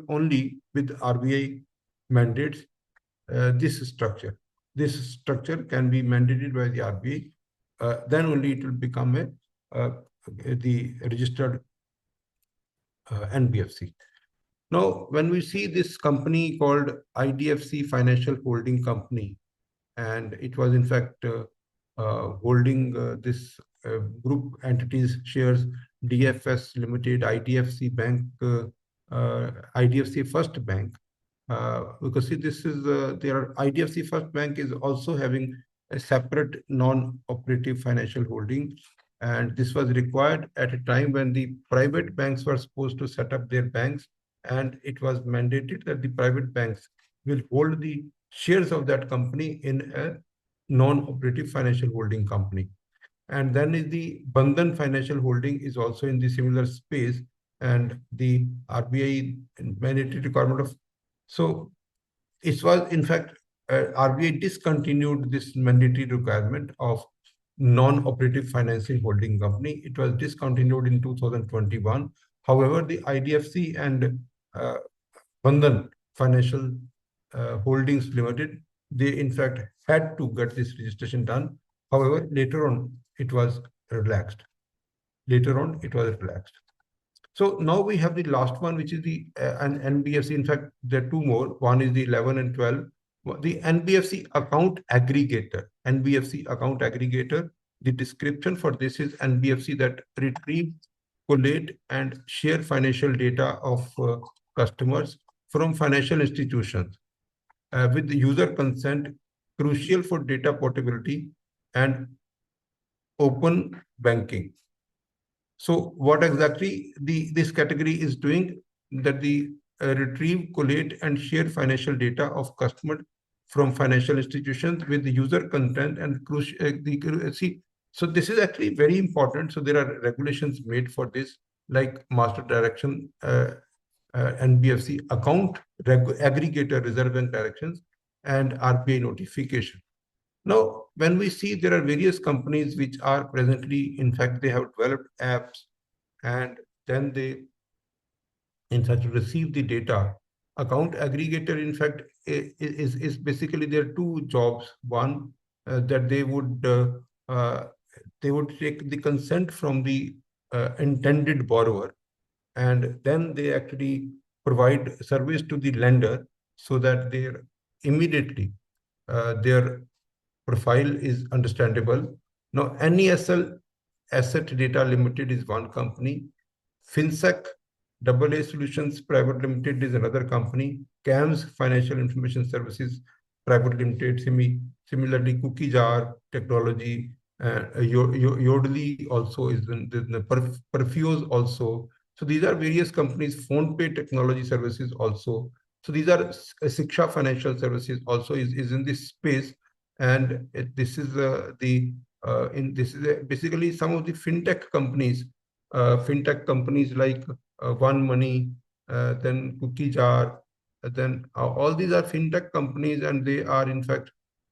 only with RBI mandates, this structure. this structure can be mandated by the RBI. Then only it will become the registered NBFC. Now, when we see this company called IDFC Financial Holding Company, and it was in fact holding this group entities shares, DFS Limited, IDFC Bank, IDFC First Bank. Because see, this is their IDFC First Bank is also having a separate non-operative financial holding, and this was required at a time when the private banks were supposed to set up their banks, and it was mandated that the private banks will hold the shares of that company in a non-operative financial holding company. And then is the Bandhan Financial Holding is also in the similar space, and the RBI mandatory requirement of. So it was in fact RBI discontinued this mandatory requirement of non-operative financing holding company. It was discontinued in 2021. However, the IDFC and uh, Bandhan Financial Holdings Limited, they in fact had to get this registration done. However, later on it was relaxed. Later on it was relaxed. So now we have the last one, which is the an NBFC. In fact, there are two more. One is the 11 and 12. The NBFC account aggregator. NBFC account aggregator. The description for this is NBFC that retrieve, collate, and share financial data of customers from financial institutions with the user consent, crucial for data portability and open banking. So what exactly this category is doing, that the retrieve, collate, and share financial data of customers from financial institutions with the user consent and see. So this is actually very important. So there are regulations made for this, like master direction, NBFC account aggregator reserve bank directions, and RBI notification. Now, when we see there are various companies which are presently, in fact, they have developed apps, and then they, in fact, receive the data. Account aggregator, in fact, is basically there are two jobs. One, that they would take the consent from the intended borrower, and then they actually provide service to the lender so that they immediately their profile is understandable. Now, NESL Asset Data Limited is one company. FinSec AA Solutions Private Limited is another company. 𝐄𝐚𝐚𝐢𝐥 Financial Information Services Private Limited. Similarly, 𝐄𝐦𝐚𝐢𝐥 Technology. Yodlee also is in the Perfuse also. So these are various companies. PhonePe Technology Services also. So these are Siksha Financial Services also is in this space, and this is basically some of the fintech companies like One Money, then Cookie Jar, then all these are fintech companies, and they are in fact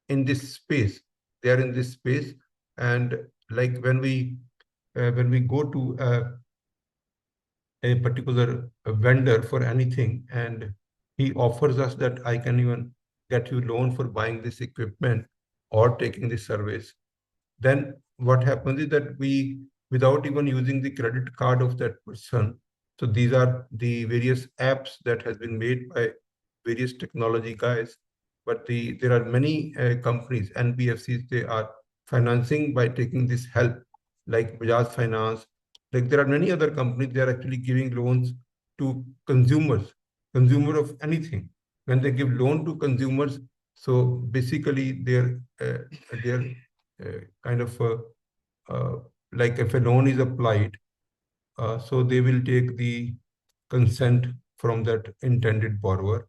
in this space. They are in this space, and like when we go to a particular vendor for anything, and he offers us that I can even get you loan for buying this equipment or taking this service, then what happens is that we, without even using the credit card of that person, so these are the various apps that has been made by various technology guys, but there are many companies, NBFCs, they are financing by taking this help, like Bajaj Finance. Like there are many other companies, they are actually giving loans to consumer of anything. When they give loan to consumers, so basically they're kind of like if a loan is applied, so they will take the consent from that intended borrower.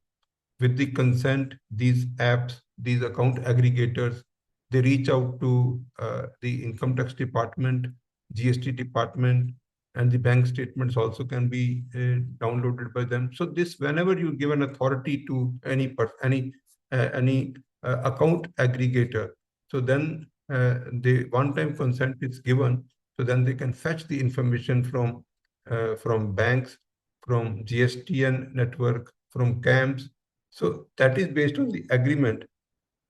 With the consent, these apps, these account aggregators, they reach out to the income tax department, GST department, and the bank statements also can be downloaded by them. So this, whenever you give an authority to any account aggregator, so then the one-time consent is given. So then they can fetch the information from banks, from GSTN network, from CAMPs. So that is based on the agreement.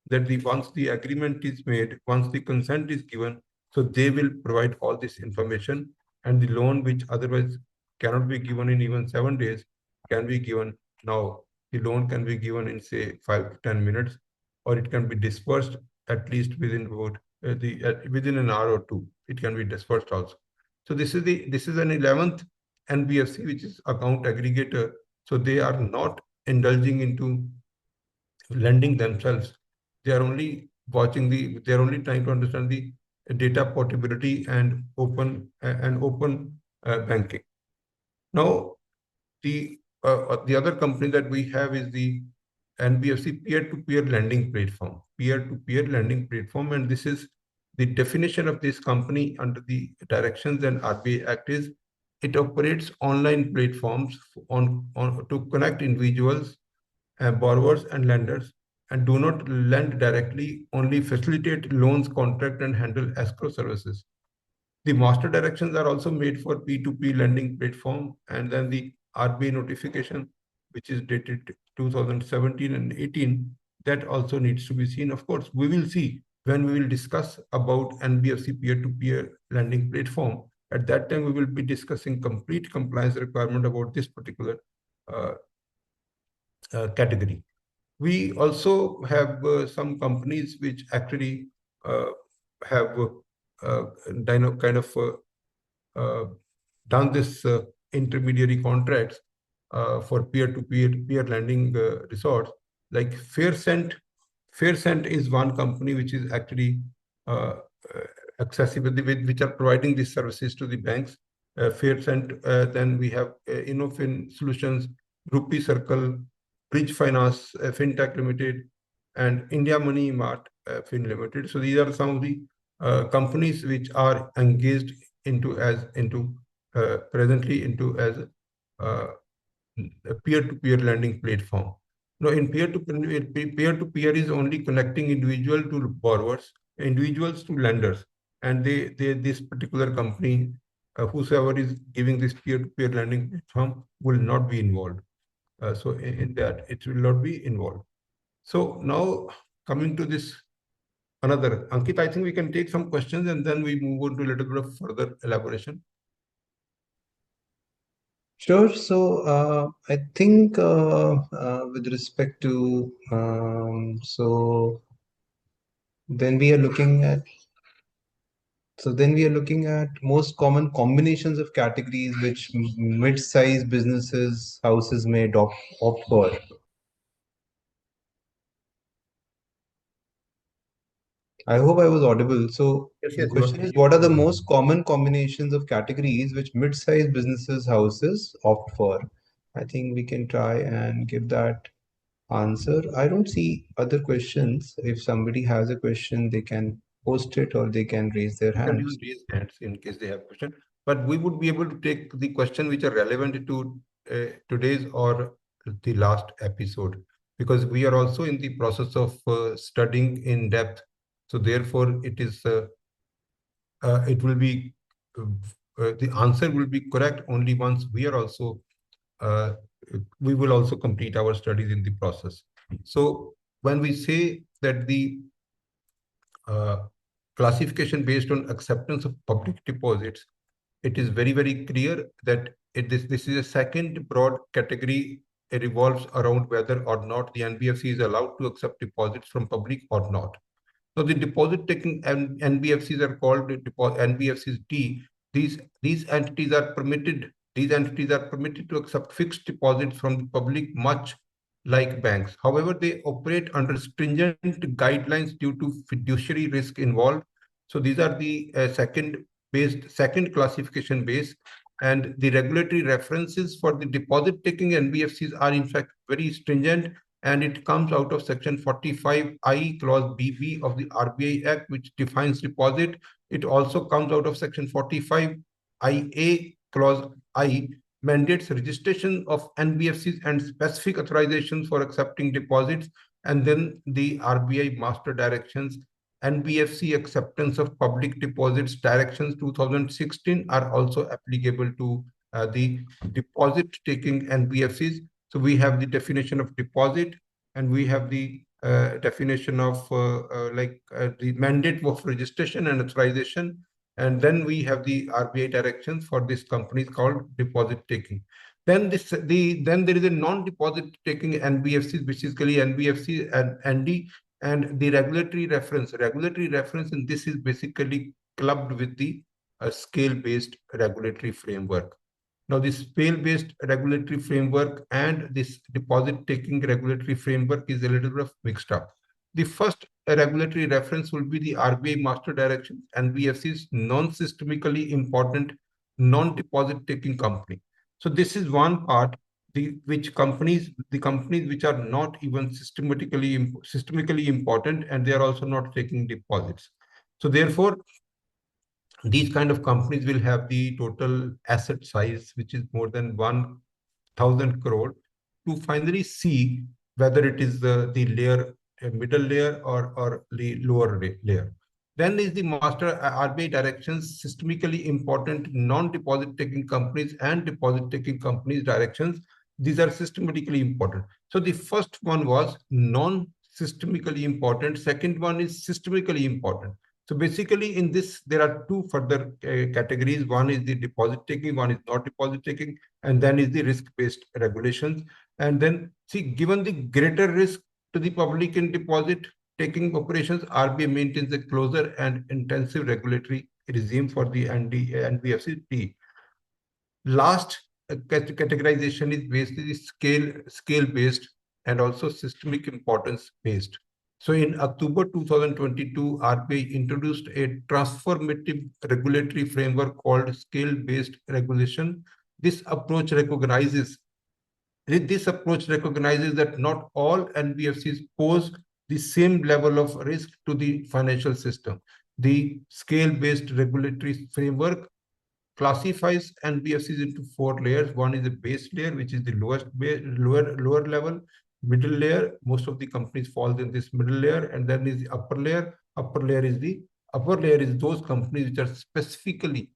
that once the agreement is made, once the consent is given, so they will provide all this information, and the loan which otherwise cannot be given in even 7 days can be given now. The loan can be given in say 5 to 10 minutes, or it can be dispersed at least within about within an hour or two. It can be dispersed also. So this is an 11th NBFC, which is account aggregator. So they are not indulging into lending themselves. They are only they are only trying to understand the data portability and open banking. Now, the other company that we have is the NBFC peer-to-peer lending platform. Peer-to-peer lending platform, and this is the definition of this company under the directions and RBI Act is it operates online platforms to connect individuals, borrowers and lenders, and do not lend directly, only facilitate loans, contract, and handle escrow services. The master directions are also made for P2P lending platform, and then the RBI notification, which is dated 2017 and 18, that also needs to be seen. Of course, we will see when we will discuss about NBFC peer-to-peer lending platform. At that time, we will be discussing complete compliance requirement about this particular uh, category. We also have some companies which actually have kind of done this intermediary contracts for peer lending resorts, like FairSent. FairSent is one company which is actually uh, accessible, which are providing these services to the banks. FairSent, then we have Innofin Solutions, Rupee Circle, Bridge Finance, FinTech Limited, and India Money Mart, Fin Limited. So these are some of the companies which are engaged presently into as a peer-to-peer lending platform. Now, in peer-to-peer is only connecting individual to borrowers, individuals to lenders, and this particular company, whosoever is giving this peer-to-peer lending platform, will not be involved. So in that, it will not be involved. So now coming to this another, Ankit, I think we can take some questions and then we move on to a little bit of further elaboration. Sure. So I think with respect to then we are looking at most common combinations of categories which mid-sized businesses houses may opt for. I hope I was audible. So Yes, the yes, you are. question is, what are the most common combinations of categories which mid-sized businesses houses opt for? I think we can try and give that answer. I don't see other questions. If somebody has a question, they can post it or they can raise their Can hands. use raise hands in case they have question. But we would be able to take the question which are relevant to today's or the last episode, because we are also in the process of studying in depth. So therefore, it will be the answer will be correct only once uh, we will also complete our studies in the process. So when we say that the uh, classification based on acceptance of public deposits, it is very, very clear that this is a second broad category. It revolves around whether or not the NBFC is allowed to accept deposits from public or not. So the deposit taking NBFCs are called NBFCs D. These entities are permitted. These entities are permitted to accept fixed deposits from the public, much like banks. However, they operate under stringent guidelines due to fiduciary risk involved. So these are the second classification base, and the regulatory references for the deposit taking NBFCs are in fact very stringent, and it comes out of section 45I clause BB of the RBI Act, which defines deposit. It also comes out of section 45IA clause I, mandates registration of NBFCs and specific authorizations for accepting deposits, and then the RBI master directions, NBFC acceptance of public deposits directions 2016 are also applicable to the deposit taking NBFCs. So we have the definition of deposit, and we have the definition of the mandate of registration and authorization. And then we have the RBI directions for this company called deposit taking. Then there is a non-deposit taking NBFCs, basically NBFC and ND, and the regulatory reference. Regulatory reference, and this is basically clubbed with the scale-based regulatory framework. Now, this scale-based regulatory framework and this deposit-taking regulatory framework is a little bit of mixed up. The first regulatory reference will be the RBI Master Directions, NBFC's non-systemically important non-deposit-taking company. So this is one part, the companies which are not even systemically important, and they are also not taking deposits. So therefore, these kind of companies will have the total asset size, which is more than 1,000 crore, to finally see whether it is the layer, middle layer, or the lower layer. Then is the master RBI directions, systemically important non-deposit taking companies and deposit taking companies directions. These are systemically important. So the first one was non-systemically important. Second one is systemically important. So basically in this, there are two further categories. One is the deposit taking, one is not deposit taking, and then is the risk-based regulations. And then see, given the greater risk to the public in deposit taking operations, RBI maintains a closer and intensive regulatory regime for the NBFC. Last categorization is basically scale-based and also systemic importance based. So in October 2022, RBI introduced a transformative regulatory framework called scale-based regulation. This approach recognizes that not all NBFCs pose the same level of risk to the financial system. The scale-based regulatory framework classifies NBFCs into 4 layers. One is the base layer, which is the lower level. Middle layer, most of the companies fall in this middle layer, and then is the upper layer. Upper layer is those companies which are specifically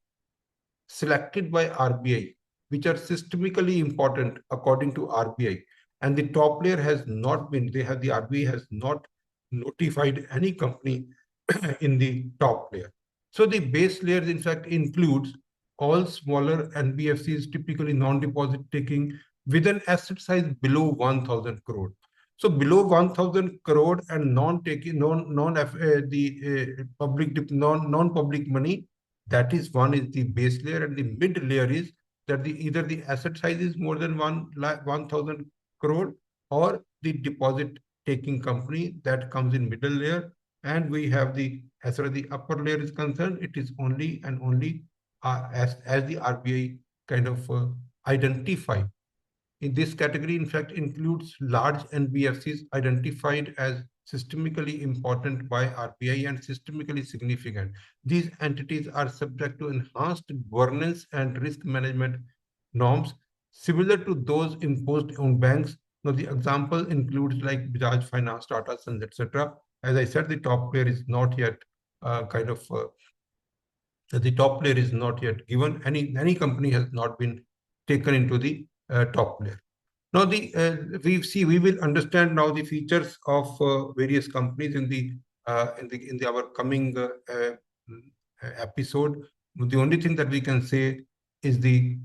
selected by RBI, which are systemically important according to RBI. And the top layer has not been, the RBI has not notified any company in the top layer. So the base layers, in fact, includes all smaller NBFCs, typically non-deposit taking, with an asset size below 1,000 crore. So below 1,000 crore and non-taking, non-public money, that is one is the base layer, and the mid layer is that either the asset size is more than 1,000 crore, or the deposit taking company that comes in middle layer. And we have as far as the upper layer is concerned, it is only and only as the RBI kind of identify. In this category, in fact, includes large NBFCs identified as systemically important by RBI and systemically significant. These entities are subject to enhanced governance and risk management norms similar to those imposed on banks. Now, the example includes like Bajaj Finance, Tata Sons, etc. As I said, the top layer is not yet given. Any company has not been taken into the top layer. Now, we will understand now the features of various companies in our coming episode. The only thing that we can say is the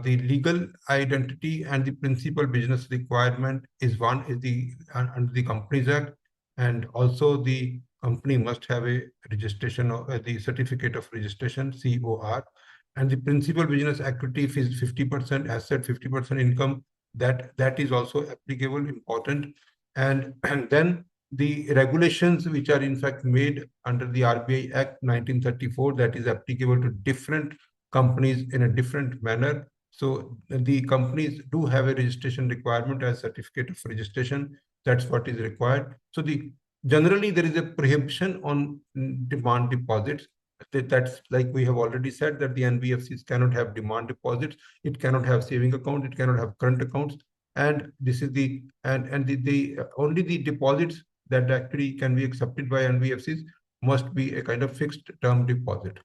legal identity and the principal business requirement is under the Companies Act, and also the company must have a registration of the certificate of registration, COR, and the principal business equity is 50% asset, 50% income. That is also applicable, important. And then the regulations which are in fact made under the RBI Act 1934, that is applicable to different companies in a different manner. So the companies do have a registration requirement as certificate of registration. That's what is required. So generally there is a prohibition on demand deposits. That's like we have already said, that the NBFCs cannot have demand deposits. It cannot have saving account. It cannot have current accounts. And this is only the deposits that actually can be accepted by NBFCs must be a kind of fixed term deposit.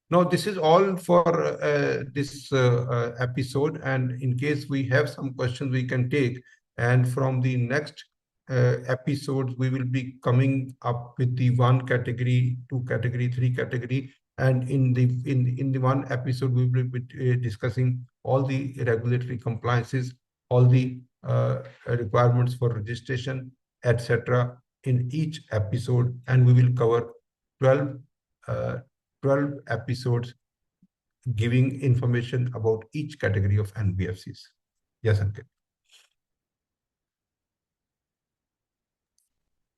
Now, this is all for this episode. And in case we have some questions, we can take. And from the next episodes, we will be coming up with the 1 category, 2 category, 3 category, and in the one episode we will be discussing all the regulatory compliances, all the requirements for registration, etc. in each episode, and we will cover 12 uh, 12 episodes giving information about each category of NBFCs. Yes, Ankit.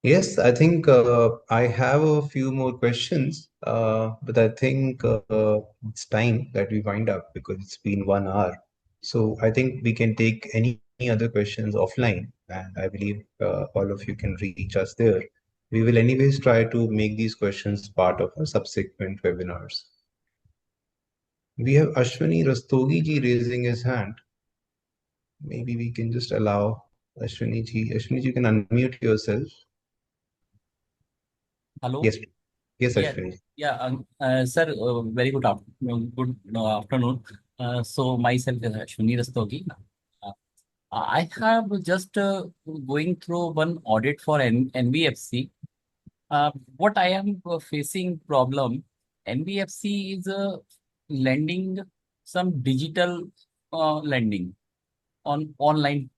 Yes, I think I have a few more questions, but I think it's time that we wind up because it's been 1 hour. So I think we can take any other questions offline, and I believe all of you can reach us there. We will anyways try to make these questions part of our subsequent webinars. We have Ashwani Rastogi ji raising his hand. Maybe we can just allow Ashwani ji. Ashwani ji, you can unmute yourself. Hello. Yes, yes, Yeah, Ashwani. sir. Very good afternoon. Good afternoon. So myself is Ashwini Rastogi. Uh, I have just going through one audit for NBFC. What I am facing problem, NBFC is lending some digital lending on online,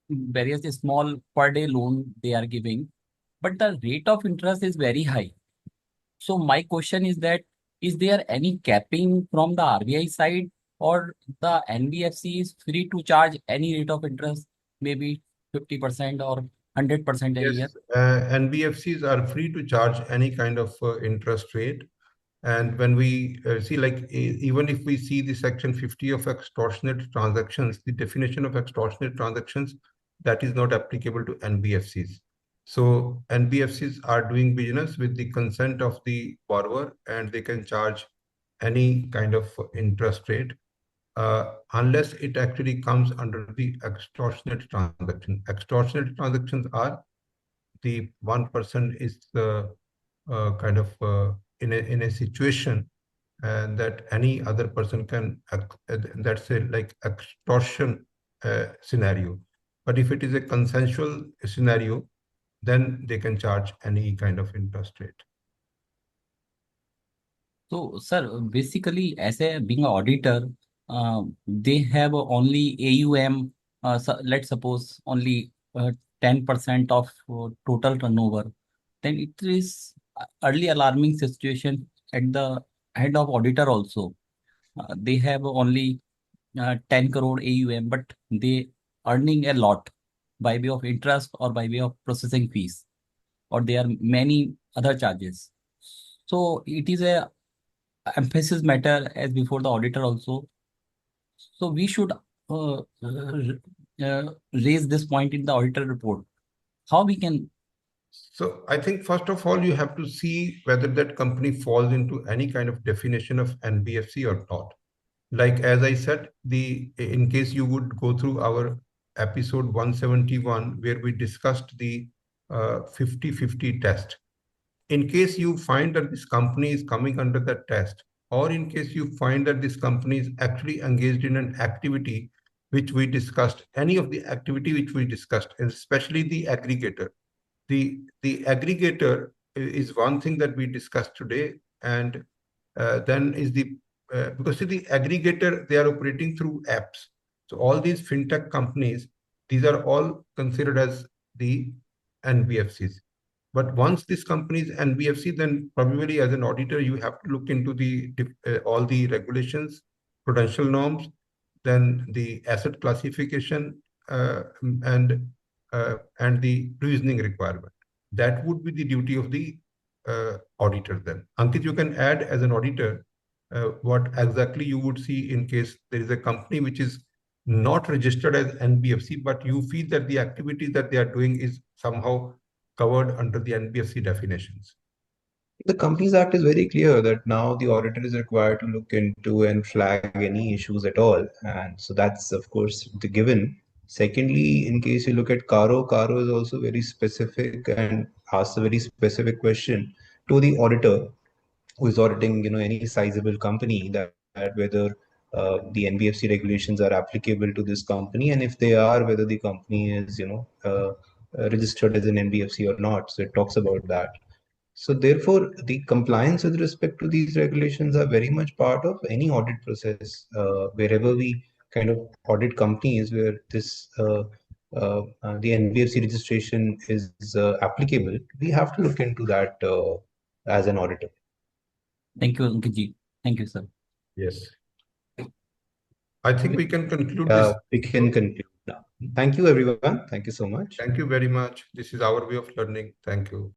various small per day loan they are giving, but the rate of interest is very high. So my question is that, is there any capping from the RBI side, or the NBFC is free to charge any rate of interest, maybe 50% or 100% a Yes, year? NBFCs are free to charge any kind of interest rate. And when we see, like, even if we see the section 50 of extortionate transactions, the definition of extortionate transactions, that is not applicable to NBFCs. So NBFCs are doing business with the consent of the borrower, and they can charge any kind of interest rate unless it actually comes under the extortionate transaction. Extortionate transactions are the one person is the kind of in a situation and that any other person can that's a like extortion scenario. But if it is a consensual scenario, then they can charge any kind of interest rate. So, sir, basically, as a being an auditor, they have only AUM. So let's suppose only 10% of total turnover. Then it is early alarming situation at the head of auditor also. They have only 10 crore AUM, but they earning a lot by way of interest or by way of processing fees, or there are many other charges. So it is a emphasis matter as before the auditor also. So we should raise this point in the auditor report. How we can? So I think first of all, you have to see whether that company falls into any kind of definition of NBFC or not. Like as I said, the in case you would go through our episode 171, where we discussed the 50/50 test. In case you find that this company is coming under that test, or in case you find that this company is actually engaged in an activity which we discussed, any of the activity which we discussed, and especially the aggregator. The aggregator is one thing that we discussed today, and then is the because see, the aggregator, they are operating through apps. So all these fintech companies, these are all considered as the NBFCs. But once this company is NBFC, then probably as an auditor, you have to look into the all the regulations, prudential norms, then the asset classification, and the provisioning requirement. That would be the duty of the auditor then. Ankit, you can add as an auditor what exactly you would see in case there is a company which is not registered as NBFC, but you feel that the activities that they are doing is somehow covered under the NBFC definitions. The Companies Act is very clear that now the auditor is required to look into and flag any issues at all. And so that's, of course, the given. Secondly, in case you look at Caro is also very specific and asks a very specific question to the auditor who is auditing, any sizable company, that whether the NBFC regulations are applicable to this company, and if they are, whether the company is, registered as an NBFC or not. So it talks about that. So therefore, the compliance with respect to these regulations are very much part of any audit process. Wherever we kind of audit companies where the NBFC registration is applicable, we have to look into that as an auditor. Thank you, Ankit. Thank you, sir. Yes. I think we can conclude this. We can conclude now. Thank you, everyone. Thank you so much. Thank you very much. This is our way of learning. Thank you.